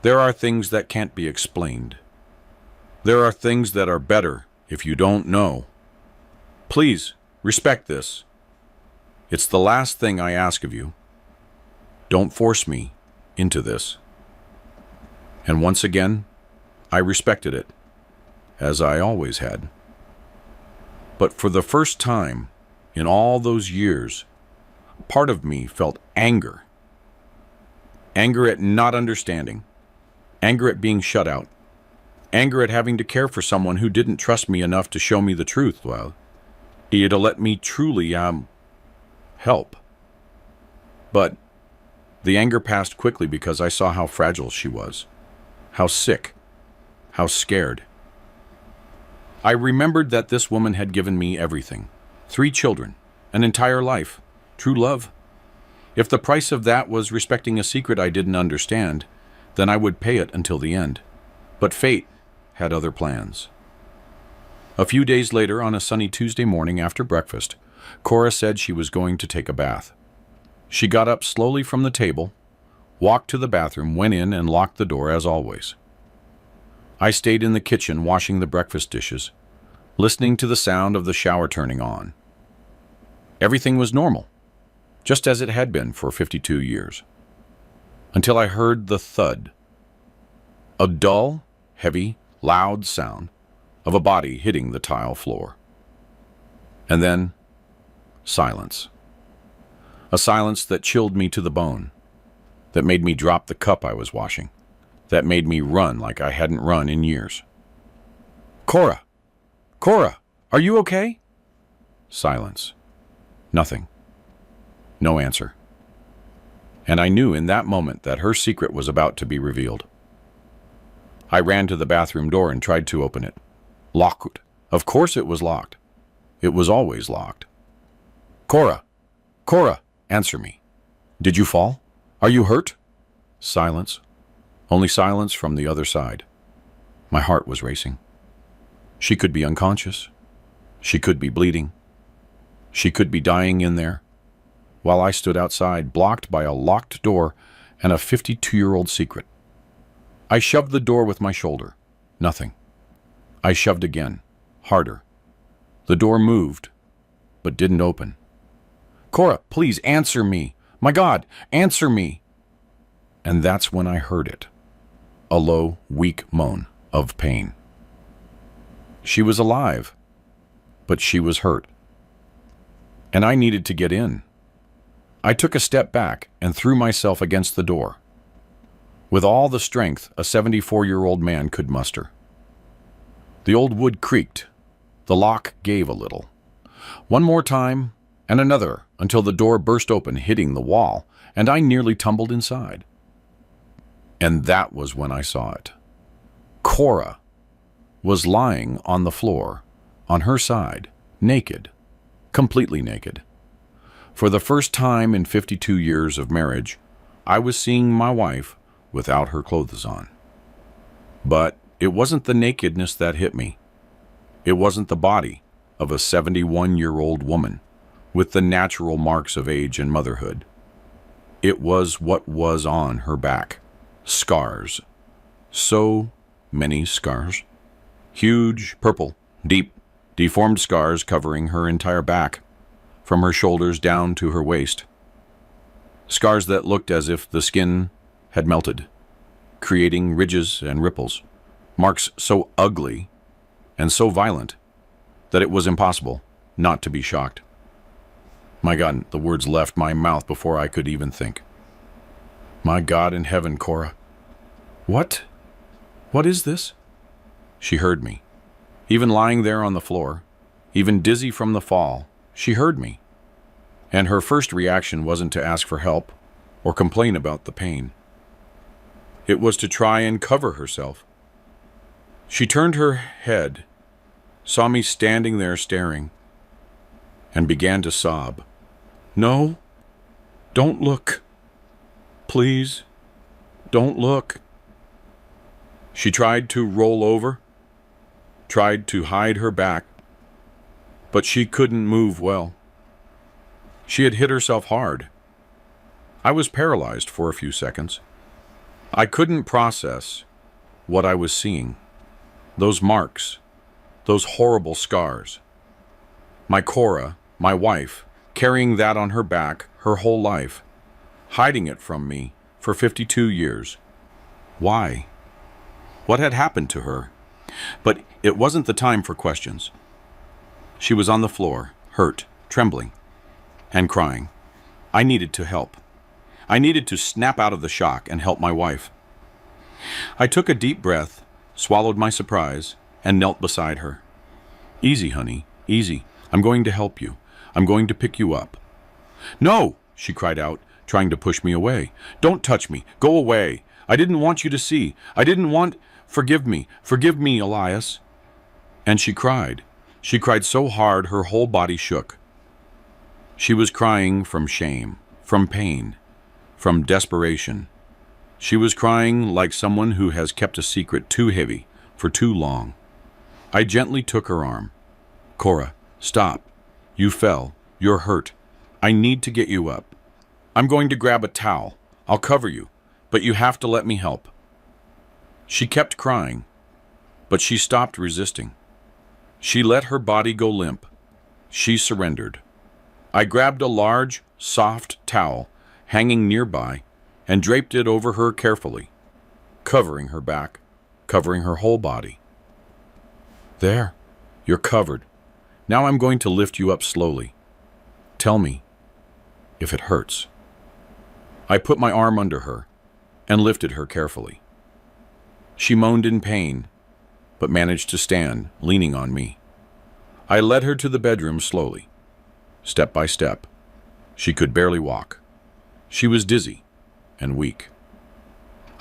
There are things that can't be explained. There are things that are better if you don't know. Please, respect this. It's the last thing I ask of you. Don't force me into this. And once again, I respected it, as I always had. But for the first time in all those years, part of me felt anger. Anger at not understanding. Anger at being shut out. Anger at having to care for someone who didn't trust me enough to show me the truth, to let me truly, help. But the anger passed quickly because I saw how fragile she was, how sick, how scared. I remembered that this woman had given me everything, 3 children, an entire life, true love. If the price of that was respecting a secret I didn't understand, then I would pay it until the end. But fate had other plans. A few days later, on a sunny Tuesday morning after breakfast, Cora said she was going to take a bath. She got up slowly from the table, walked to the bathroom, went in, and locked the door as always. I stayed in the kitchen washing the breakfast dishes, listening to the sound of the shower turning on. Everything was normal, just as it had been for 52 years, until I heard the thud. A dull, heavy, loud sound of a body hitting the tile floor. And then, silence. A silence that chilled me to the bone, that made me drop the cup I was washing, that made me run like I hadn't run in years. Cora! Cora! Are you okay? Silence. Nothing. No answer. And I knew in that moment that her secret was about to be revealed. I ran to the bathroom door and tried to open it. Locked. Of course it was locked. It was always locked. Cora! Cora! Answer me. Did you fall? Are you hurt? Silence. Only silence from the other side. My heart was racing. She could be unconscious. She could be bleeding. She could be dying in there, while I stood outside, blocked by a locked door and a 52-year-old secret. I shoved the door with my shoulder. Nothing. I shoved again, harder. The door moved, but didn't open. Cora, please answer me. My God, answer me. And that's when I heard it. A low, weak moan of pain. She was alive, but she was hurt. And I needed to get in. I took a step back and threw myself against the door, with all the strength a 74-year-old man could muster. The old wood creaked. The lock gave a little. One more time, and another, until the door burst open, hitting the wall, and I nearly tumbled inside. And that was when I saw it. Cora was lying on the floor, on her side, naked, completely naked. For the first time in 52 years of marriage, I was seeing my wife without her clothes on. But it wasn't the nakedness that hit me. It wasn't the body of a 71-year-old woman with the natural marks of age and motherhood. It was what was on her back, Scars. So many scars. Huge, purple, deep, deformed scars covering her entire back, from her shoulders down to her waist. Scars that looked as if the skin had melted, creating ridges and ripples. Marks so ugly and so violent that it was impossible not to be shocked. My God, the words left my mouth before I could even think. My God in heaven, Cora. What is this? She heard me. Even lying there on the floor, even dizzy from the fall, she heard me. And her first reaction wasn't to ask for help or complain about the pain. It was to try and cover herself. She turned her head, saw me standing there staring, and began to sob. No, don't look. Please, don't look. She tried to roll over, tried to hide her back, but she couldn't move well. She had hit herself hard. I was paralyzed for a few seconds. I couldn't process what I was seeing. Those marks, those horrible scars. My Cora, my wife, carrying that on her back her whole life, hiding it from me for 52 years. Why? What had happened to her? But it wasn't the time for questions. She was on the floor, hurt, trembling, and crying. I needed to help. I needed to snap out of the shock and help my wife. I took a deep breath, swallowed my surprise, and knelt beside her. Easy, honey, easy. I'm going to help you. I'm going to pick you up. No, she cried out, trying to push me away. Don't touch me. Go away. I didn't want you to see. I didn't want... Forgive me, Elias. And she cried. She cried so hard her whole body shook. She was crying from shame, from pain, from desperation. She was crying like someone who has kept a secret too heavy for too long. I gently took her arm. Cora, stop. You fell. You're hurt. I need to get you up. I'm going to grab a towel. I'll cover you, but you have to let me help. She kept crying, but she stopped resisting. She let her body go limp. She surrendered. I grabbed a large, soft towel hanging nearby and draped it over her carefully, covering her back, covering her whole body. There, you're covered. Now I'm going to lift you up slowly. Tell me if it hurts. I put my arm under her and lifted her carefully. She moaned in pain, but managed to stand, leaning on me. I led her to the bedroom slowly, step by step. She could barely walk. She was dizzy and weak.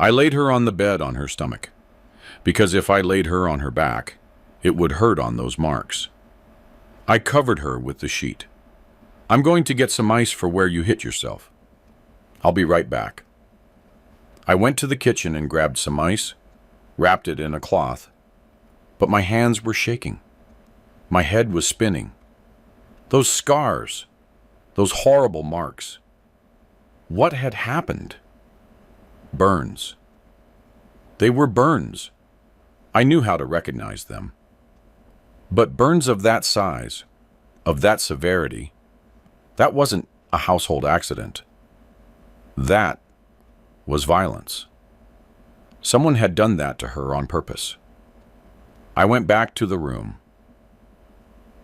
I laid her on the bed on her stomach, because if I laid her on her back, it would hurt on those marks. I covered her with the sheet. I'm going to get some ice for where you hit yourself. I'll be right back. I went to the kitchen and grabbed some ice, wrapped it in a cloth, but my hands were shaking. My head was spinning. Those scars, those horrible marks. What had happened? Burns. They were burns. I knew how to recognize them. But burns of that size, of that severity, that wasn't a household accident. That was violence. Someone had done that to her on purpose. I went back to the room.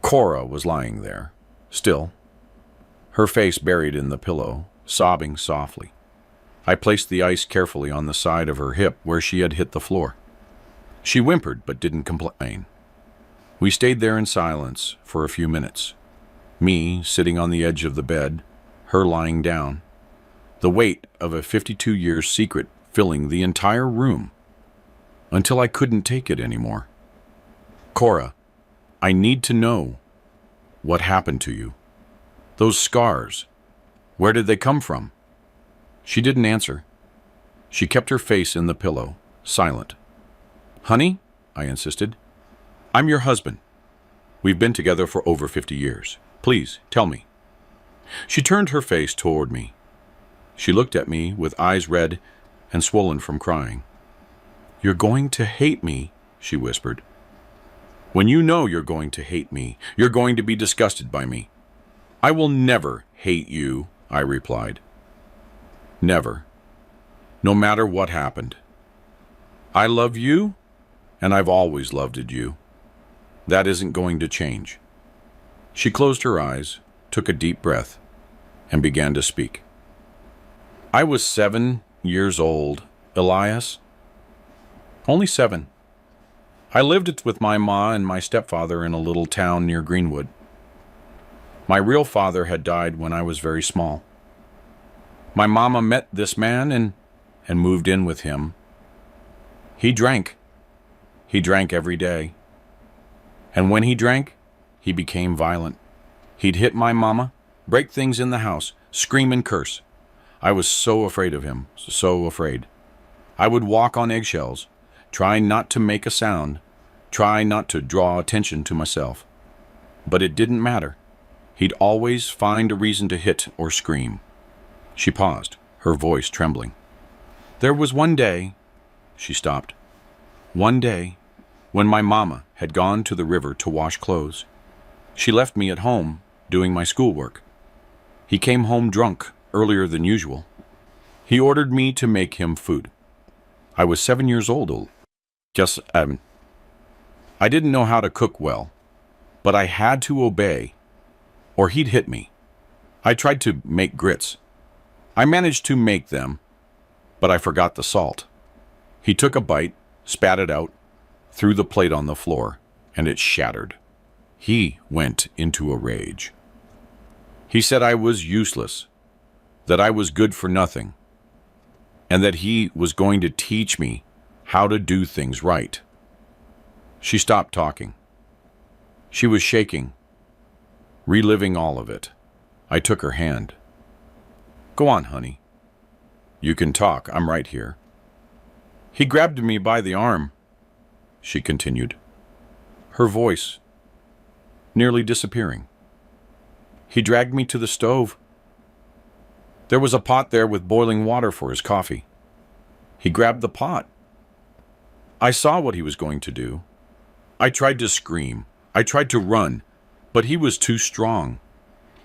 Cora was lying there, still, her face buried in the pillow, sobbing softly. I placed the ice carefully on the side of her hip where she had hit the floor. She whimpered but didn't complain. We stayed there in silence for a few minutes, me sitting on the edge of the bed, her lying down, the weight of a 52-year secret filling the entire room, until I couldn't take it anymore. Cora, I need to know what happened to you. Those scars, where did they come from? She didn't answer. She kept her face in the pillow, silent. Honey, I insisted, I'm your husband. We've been together for over 50 years. Please, tell me. She turned her face toward me. She looked at me with eyes red and swollen from crying. "You're going to hate me," she whispered. "When you know you're going to hate me, you're going to be disgusted by me." "I will never hate you," I replied. "Never. No matter what happened. I love you, and I've always loved you. That isn't going to change." She closed her eyes, took a deep breath, and began to speak. "I was 7 years old, Elias. Only 7. I lived with my ma and my stepfather in a little town near Greenwood. My real father had died when I was very small. My mama met this man and moved in with him. He drank. He drank every day. And when he drank, he became violent. He'd hit my mama, break things in the house, scream and curse. I was so afraid of him, so afraid. I would walk on eggshells, try not to make a sound, try not to draw attention to myself. But it didn't matter. He'd always find a reason to hit or scream." She paused, her voice trembling. "There was one day," she stopped, "one day when my mama had gone to the river to wash clothes. She left me at home doing my schoolwork. He came home drunk earlier than usual. He ordered me to make him food. I was 7 years old. I didn't know how to cook well, but I had to obey, or he'd hit me. I tried to make grits. I managed to make them, but I forgot the salt. He took a bite, spat it out, threw the plate on the floor, and it shattered. He went into a rage. He said I was useless, that I was good for nothing, and that he was going to teach me how to do things right." She stopped talking. She was shaking, reliving all of it. I took her hand. "Go on, honey. You can talk. I'm right here." "He grabbed me by the arm," she continued, her voice nearly disappearing. "He dragged me to the stove. There was a pot there with boiling water for his coffee. He grabbed the pot. I saw what he was going to do. I tried to scream. I tried to run, but he was too strong.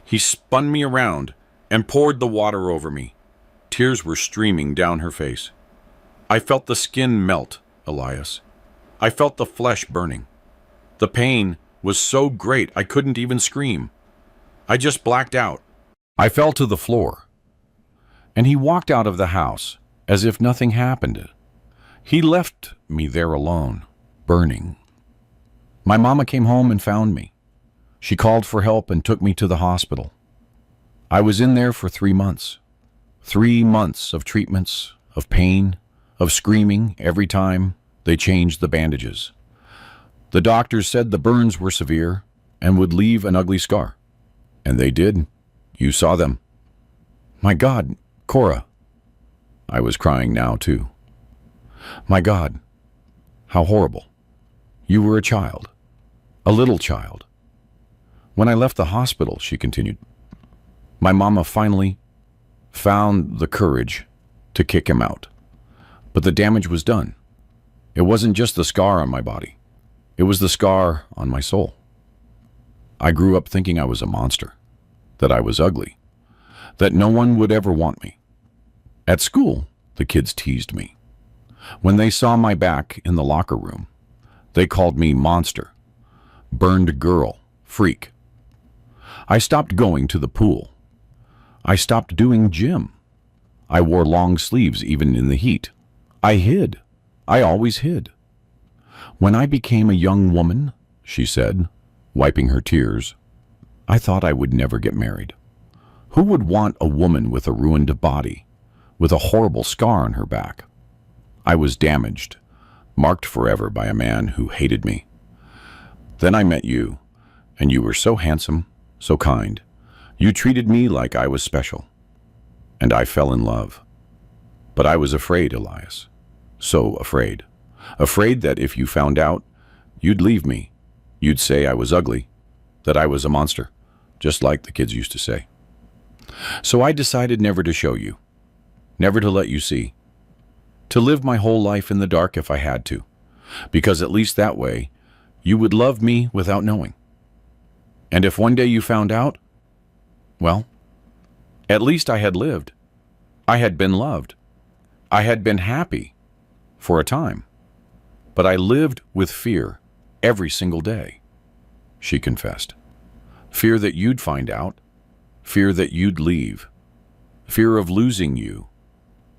He spun me around and poured the water over me. Tears were streaming down her face. I felt the skin melt, Elias. I felt the flesh burning. The pain was so great I couldn't even scream. I just blacked out. I fell to the floor. And he walked out of the house as if nothing happened. He left me there alone, burning. My mama came home and found me. She called for help and took me to the hospital. I was in there for 3 months. 3 months of treatments, of pain, of screaming every time they changed the bandages. The doctors said the burns were severe and would leave an ugly scar. And they did. You saw them. My God, Cora. I was crying now, too. My God, how horrible. You were a child. A little child. When I left the hospital, she continued, my mama finally found the courage to kick him out. But the damage was done. It wasn't just the scar on my body. It was the scar on my soul. I grew up thinking I was a monster, that I was ugly, that no one would ever want me. At school, the kids teased me. When they saw my back in the locker room, they called me monster, burned girl, freak. I stopped going to the pool. I stopped doing gym. I wore long sleeves even in the heat. I hid. I always hid. When I became a young woman, she said, wiping her tears, I thought I would never get married. Who would want a woman with a ruined body, with a horrible scar on her back? I was damaged, marked forever by a man who hated me. Then I met you, and you were so handsome, so kind. You treated me like I was special, and I fell in love. But I was afraid, Elias, so afraid. Afraid that if you found out, you'd leave me. You'd say I was ugly, that I was a monster, just like the kids used to say. So I decided never to show you, never to let you see. To live my whole life in the dark if I had to, because at least that way, you would love me without knowing. And if one day you found out, well, at least I had lived. I had been loved. I had been happy for a time. But I lived with fear every single day, she confessed. Fear that you'd find out, fear that you'd leave, fear of losing you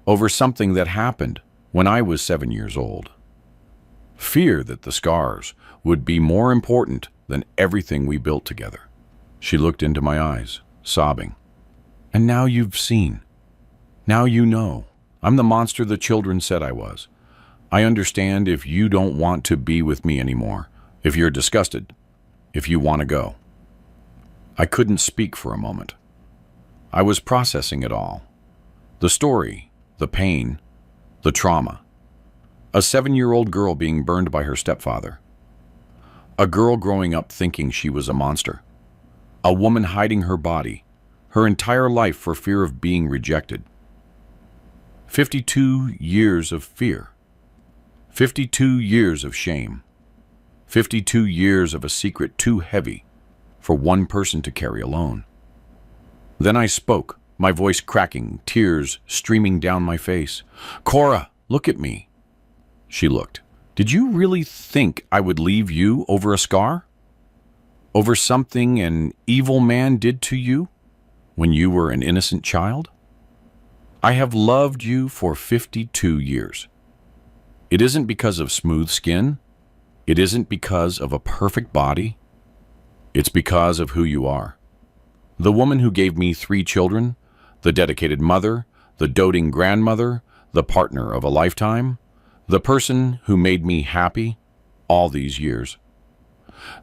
over something that happened when I was 7 years old. Fear that the scars would be more important than everything we built together. She looked into my eyes, sobbing. And now you've seen. Now you know. I'm the monster the children said I was. I understand if you don't want to be with me anymore, if you're disgusted, if you want to go. I couldn't speak for a moment. I was processing it all. The story, the pain, the trauma. A 7-year-old girl being burned by her stepfather. A girl growing up thinking she was a monster. A woman hiding her body, her entire life for fear of being rejected. 52 years of fear. 52 years of shame. 52 years of a secret too heavy for one person to carry alone. Then I spoke, my voice cracking, tears streaming down my face. Cora, look at me. She looked. Did you really think I would leave you over a scar? Over something an evil man did to you when you were an innocent child? I have loved you for 52 years. It isn't because of smooth skin. It isn't because of a perfect body. It's because of who you are. The woman who gave me 3 children, the dedicated mother, the doting grandmother, the partner of a lifetime, the person who made me happy all these years.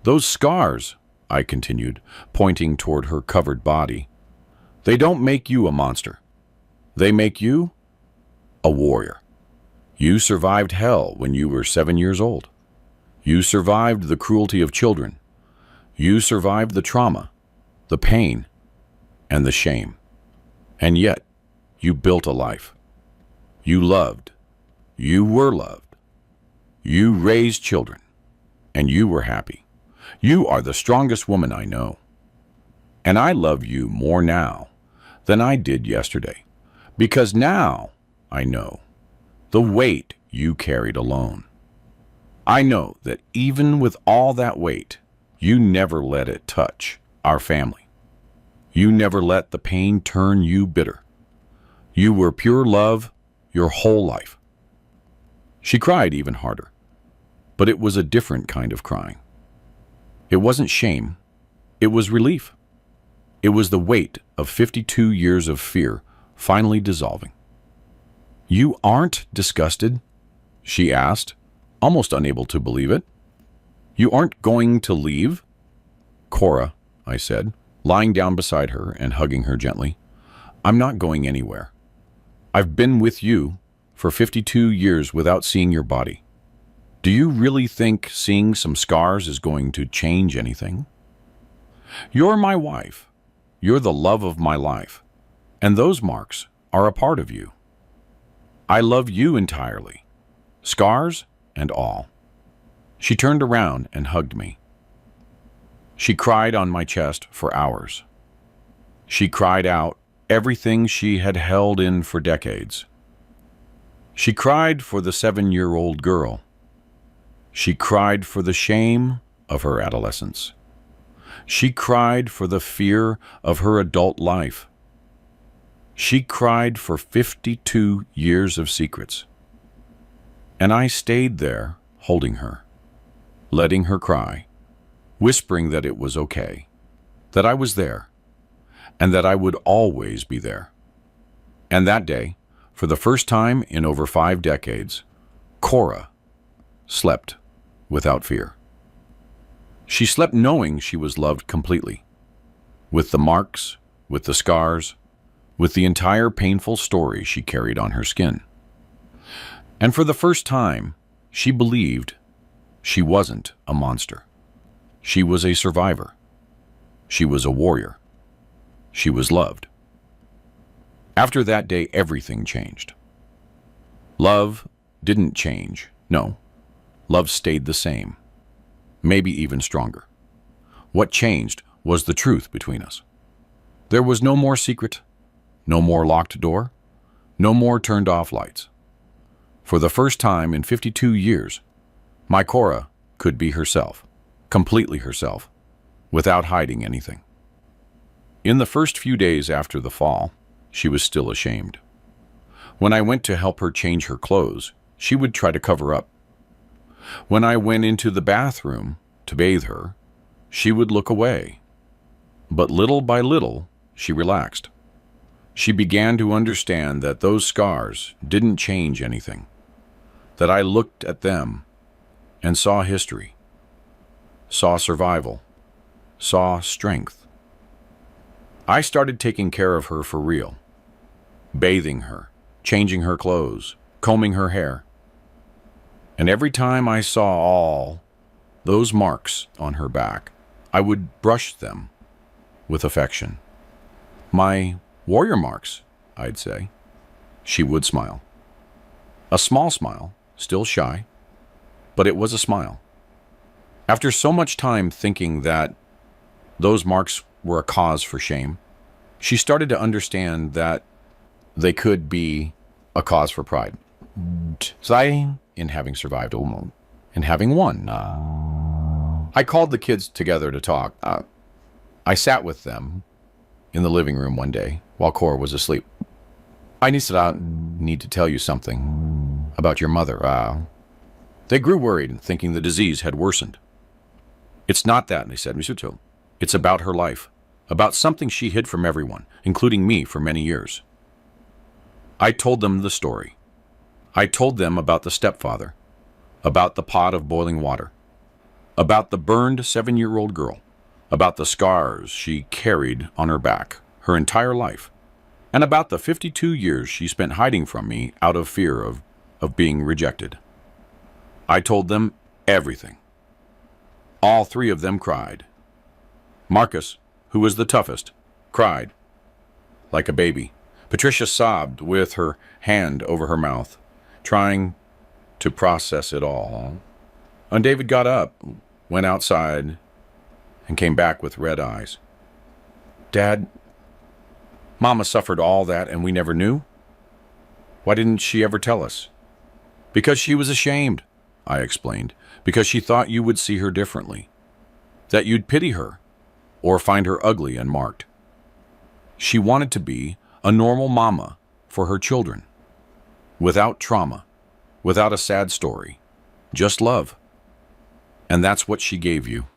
Those scars, I continued, pointing toward her covered body, they don't make you a monster. They make you a warrior. You survived hell when you were 7 years old. You survived the cruelty of children. You survived the trauma, the pain, and the shame. And yet, you built a life. You loved. You were loved. You raised children. And you were happy. You are the strongest woman I know. And I love you more now than I did yesterday. Because now I know the weight you carried alone. I know that even with all that weight, you never let it touch our family. You never let the pain turn you bitter. You were pure love your whole life. She cried even harder, but it was a different kind of crying. It wasn't shame, it was relief. It was the weight of 52 years of fear finally dissolving. You aren't disgusted? She asked, almost unable to believe it. You aren't going to leave? Cora, I said, lying down beside her and hugging her gently. I'm not going anywhere. I've been with you for 52 years without seeing your body. Do you really think seeing some scars is going to change anything? You're my wife. You're the love of my life. And those marks are a part of you. I love you entirely, scars and all. She turned around and hugged me. She cried on my chest for hours. She cried out everything she had held in for decades. She cried for the 7-year-old girl. She cried for the shame of her adolescence. She cried for the fear of her adult life. She cried for 52 years of secrets. And I stayed there, holding her, letting her cry, whispering that it was okay, that I was there, and that I would always be there. And that day, for the first time in over 5 decades, Cora slept without fear. She slept knowing she was loved completely, with the marks, with the scars, with the entire painful story she carried on her skin. And for the first time, she believed she wasn't a monster. She was a survivor. She was a warrior. She was loved. After that day, everything changed. Love didn't change. No, love stayed the same, maybe even stronger. What changed was the truth between us. There was no more secret, no more locked door, no more turned off lights. For the first time in 52 years, my Cora could be herself, completely herself, without hiding anything. In the first few days after the fall, she was still ashamed. When I went to help her change her clothes, she would try to cover up. When I went into the bathroom to bathe her, she would look away. But little by little, she relaxed. She began to understand that those scars didn't change anything, that I looked at them and saw history, saw survival, saw strength. I started taking care of her for real, bathing her, changing her clothes, combing her hair. And every time I saw all those marks on her back, I would brush them with affection. My warrior marks, I'd say. She would smile. A small smile, still shy, but it was a smile. After so much time thinking that those marks were a cause for shame, she started to understand that they could be a cause for pride. In having survived and having won. I called the kids together to talk. I sat with them in the living room one day while Cora was asleep. I need to tell you something about your mother. They grew worried, thinking the disease had worsened. It's not that, they said, Misuto. It's about her life, about something she hid from everyone, including me, for many years. I told them the story. I told them about the stepfather, about the pot of boiling water, about the burned 7-year-old girl, about the scars she carried on her back her entire life, and about the 52 years she spent hiding from me out of fear of being rejected. I told them everything. All three of them cried. Marcus, who was the toughest, cried like a baby. Patricia sobbed with her hand over her mouth, trying to process it all. And David got up, went outside, and came back with red eyes. Dad, Mama suffered all that and we never knew? Why didn't she ever tell us? Because she was ashamed, I explained, because she thought you would see her differently, that you'd pity her or find her ugly and marked. She wanted to be a normal mama for her children, without trauma, without a sad story, just love. And that's what she gave you.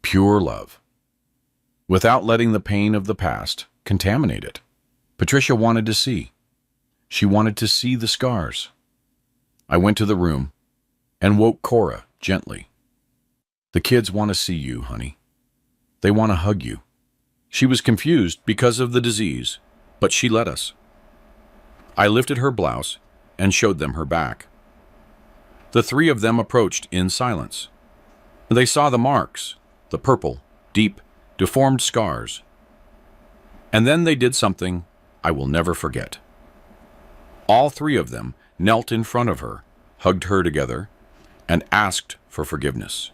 Pure love. Without letting the pain of the past contaminate it. Patricia wanted to see. She wanted to see the scars. I went to the room and woke Cora gently. The kids want to see you, honey. They want to hug you. She was confused because of the disease, but she let us. I lifted her blouse and showed them her back. The three of them approached in silence. They saw the marks, the purple, deep, deformed scars. And then they did something I will never forget. All three of them knelt in front of her, hugged her together, and asked for forgiveness.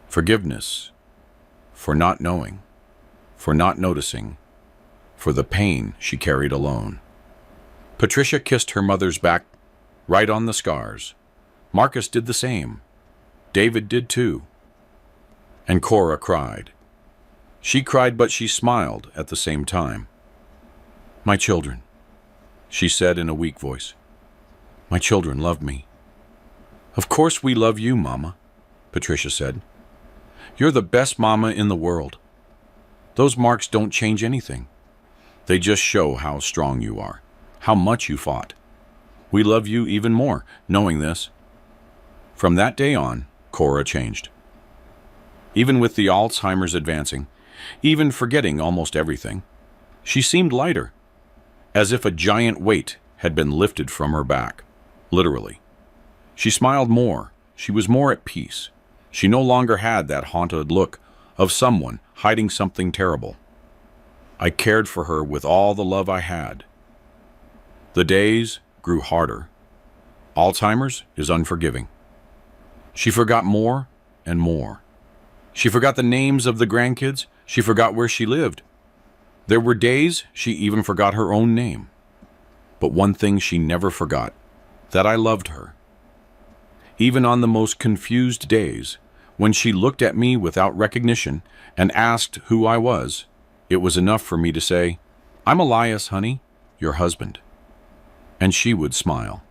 Forgiveness for not knowing, for not noticing, for the pain she carried alone. Patricia kissed her mother's back, right on the scars. Marcus did the same. David did too. And Cora cried. She cried, but she smiled at the same time. My children, she said in a weak voice. My children love me. Of course we love you, Mama, Patricia said. You're the best mama in the world. Those marks don't change anything. They just show how strong you are, how much you fought. We love you even more, knowing this. From that day on, Cora changed. Even with the Alzheimer's advancing, even forgetting almost everything, she seemed lighter, as if a giant weight had been lifted from her back, literally. She smiled more. She was more at peace. She no longer had that haunted look of someone hiding something terrible. I cared for her with all the love I had. The days grew harder, Alzheimer's is unforgiving. She forgot more and more. She forgot the names of the grandkids. She forgot where she lived. There were days she even forgot her own name. But one thing she never forgot, that I loved her. Even on the most confused days, when she looked at me without recognition and asked who I was, it was enough for me to say, "I'm Elias, honey, your husband." And she would smile.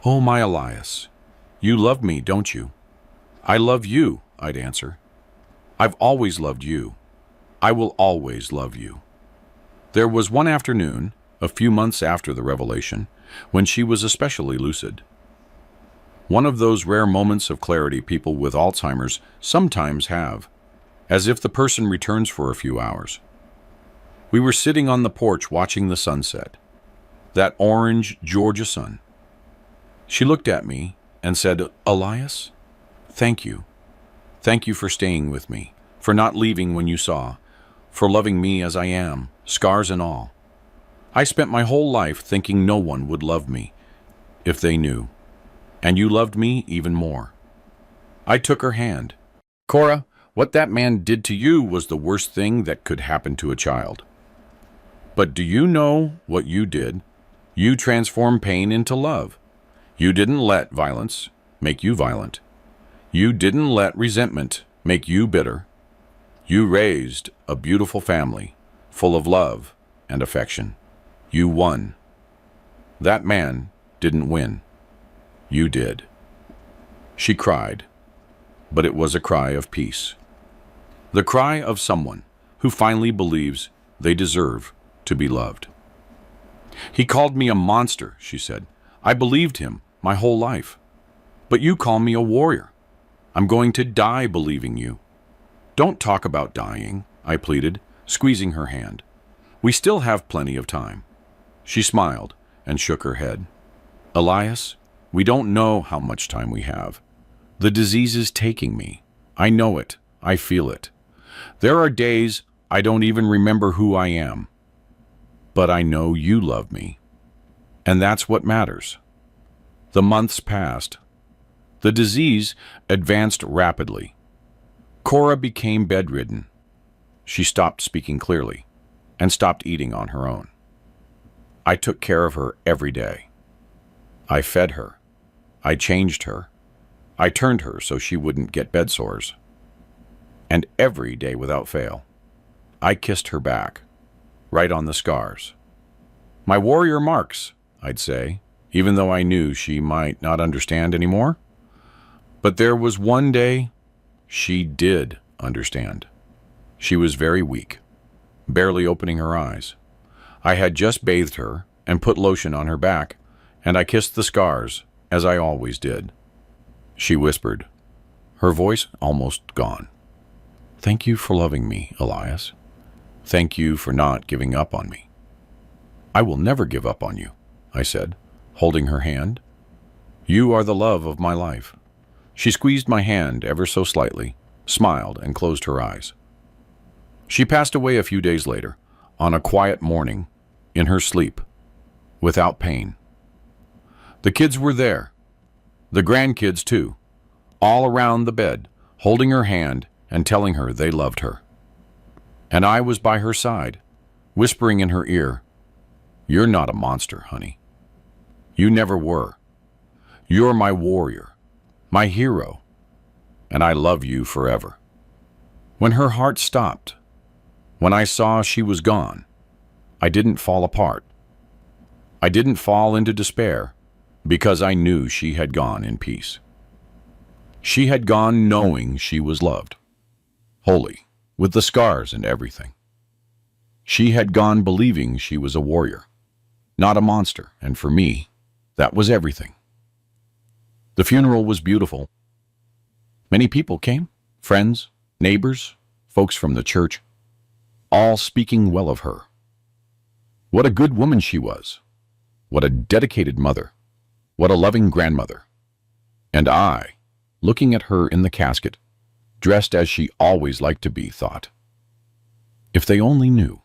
"Oh, my Elias, you love me, don't you?" "I love you," I'd answer. "I've always loved you. I will always love you." There was one afternoon, a few months after the revelation, when she was especially lucid. One of those rare moments of clarity people with Alzheimer's sometimes have, as if the person returns for a few hours. We were sitting on the porch watching the sunset, that orange Georgia sun. She looked at me and said, "Elias, thank you. Thank you for staying with me, for not leaving when you saw, for loving me as I am, scars and all. I spent my whole life thinking no one would love me if they knew, and you loved me even more." I took her hand. "Cora, what that man did to you was the worst thing that could happen to a child. But do you know what you did? You transformed pain into love. You didn't let violence make you violent. You didn't let resentment make you bitter. You raised a beautiful family, full of love and affection. You won. That man didn't win. You did." She cried, but it was a cry of peace. The cry of someone who finally believes they deserve to be loved. "He called me a monster," she said. "I believed him my whole life. But you call me a warrior. I'm going to die believing you." "Don't talk about dying," I pleaded, squeezing her hand. "We still have plenty of time." She smiled and shook her head. "Elias, we don't know how much time we have. The disease is taking me. I know it. I feel it. There are days I don't even remember who I am. But I know you love me. And that's what matters." The months passed. The disease advanced rapidly. Cora became bedridden. She stopped speaking clearly and stopped eating on her own. I took care of her every day. I fed her. I changed her. I turned her so she wouldn't get bed sores. And every day without fail, I kissed her back, right on the scars. "My warrior marks," I'd say, even though I knew she might not understand anymore. But there was one day she did understand. She was very weak, barely opening her eyes. I had just bathed her and put lotion on her back, and I kissed the scars, as I always did. She whispered, her voice almost gone. "Thank you for loving me, Elias. Thank you for not giving up on me." "I will never give up on you," I said, holding her hand. "You are the love of my life." She squeezed my hand ever so slightly, smiled, and closed her eyes. She passed away a few days later, on a quiet morning, in her sleep, without pain. The kids were there, the grandkids too, all around the bed, holding her hand and telling her they loved her. And I was by her side, whispering in her ear, "You're not a monster, honey. You never were. You're my warrior, my hero, and I love you forever." When her heart stopped, when I saw she was gone, I didn't fall apart. I didn't fall into despair, because I knew she had gone in peace. She had gone knowing she was loved, holy, with the scars and everything. She had gone believing she was a warrior, not a monster, and for me, that was everything. The funeral was beautiful. Many people came, friends, neighbors, folks from the church, all speaking well of her. What a good woman she was. What a dedicated mother. What a loving grandmother. And I, looking at her in the casket, dressed as she always liked to be, thought, if they only knew.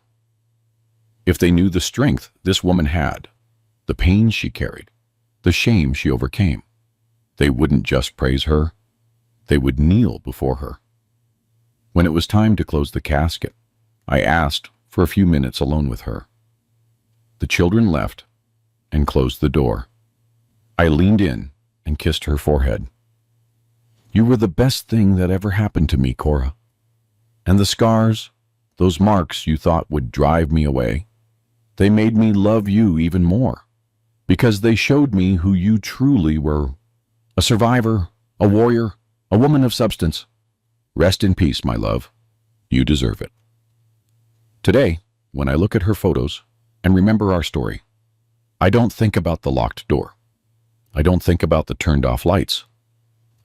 If they knew the strength this woman had, the pain she carried, the shame she overcame. They wouldn't just praise her, they would kneel before her. When it was time to close the casket, I asked for a few minutes alone with her. The children left and closed the door. I leaned in and kissed her forehead. You were the best thing that ever happened to me, Cora. And the scars, those marks you thought would drive me away, they made me love you even more, because they showed me who you truly were. A survivor, a warrior, a woman of substance. Rest in peace, my love. You deserve it. Today, when I look at her photos and remember our story, I don't think about the locked door. I don't think about the turned off lights.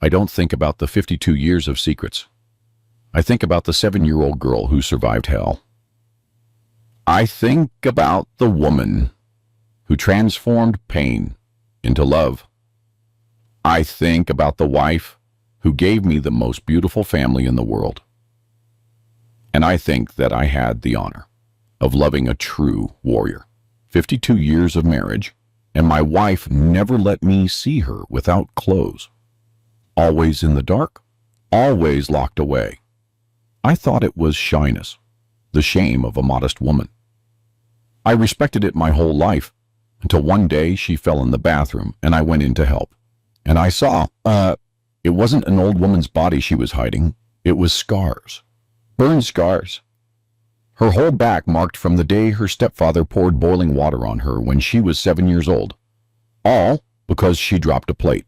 I don't think about the 52 years of secrets. I think about the 7-year-old girl who survived hell. I think about the woman who transformed pain into love. I think about the wife who gave me the most beautiful family in the world. And I think that I had the honor of loving a true warrior. 52 years of marriage, and my wife never let me see her without clothes. Always in the dark, always locked away. I thought it was shyness, the shame of a modest woman. I respected it my whole life, until one day she fell in the bathroom and I went in to help. And I saw, it wasn't an old woman's body she was hiding, it was scars. Burn scars. Her whole back marked from the day her stepfather poured boiling water on her when she was 7 years old. All because she dropped a plate.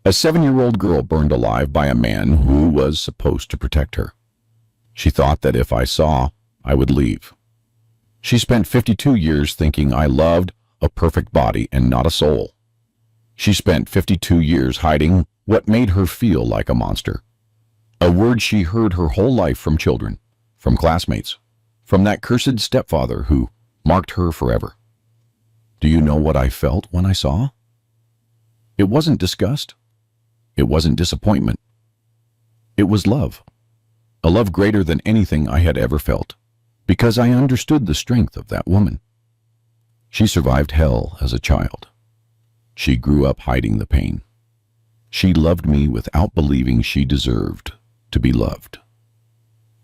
A 7-year-old girl burned alive by a man who was supposed to protect her. She thought that if I saw, I would leave. She spent 52 years thinking I loved a perfect body and not a soul. She spent 52 years hiding what made her feel like a monster. A word she heard her whole life from children, from classmates, from that cursed stepfather who marked her forever. Do you know what I felt when I saw? It wasn't disgust. It wasn't disappointment. It was love. A love greater than anything I had ever felt, because I understood the strength of that woman. She survived hell as a child. She grew up hiding the pain. She loved me without believing she deserved to be loved.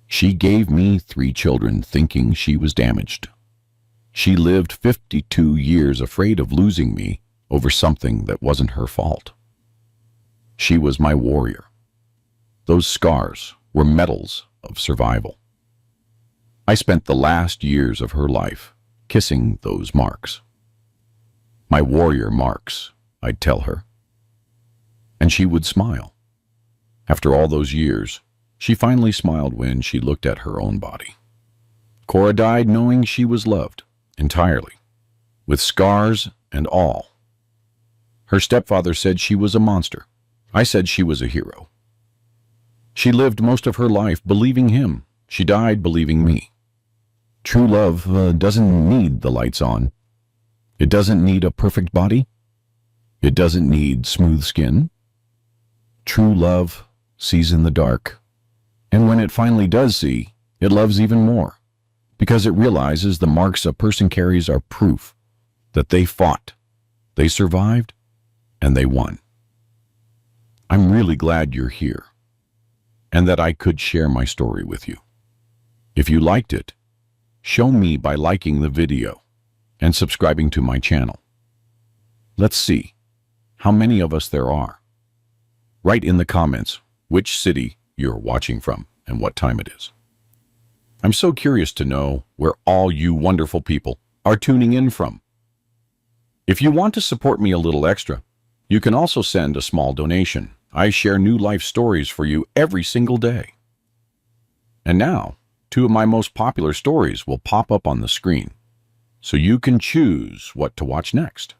She gave me 3 children thinking she was damaged. She lived 52 years afraid of losing me over something that wasn't her fault. She was my warrior. Those scars were medals of survival. I spent the last years of her life kissing those marks. My warrior marks, I'd tell her. And she would smile. After all those years, she finally smiled when she looked at her own body. Cora died knowing she was loved, entirely, with scars and all. Her stepfather said she was a monster. I said she was a hero. She lived most of her life believing him. She died believing me. True love doesn't need the lights on. It doesn't need a perfect body. It doesn't need smooth skin. True love sees in the dark. And when it finally does see, it loves even more, because it realizes the marks a person carries are proof that they fought, they survived, and they won. I'm really glad you're here, and that I could share my story with you. If you liked it, show me by liking the video and subscribing to my channel. Let's see how many of us there are. Write in the comments which city you're watching from and what time it is. I'm so curious to know where all you wonderful people are tuning in from. If you want to support me a little extra, you can also send a small donation. I share new life stories for you every single day. And now, 2 of my most popular stories will pop up on the screen, so you can choose what to watch next.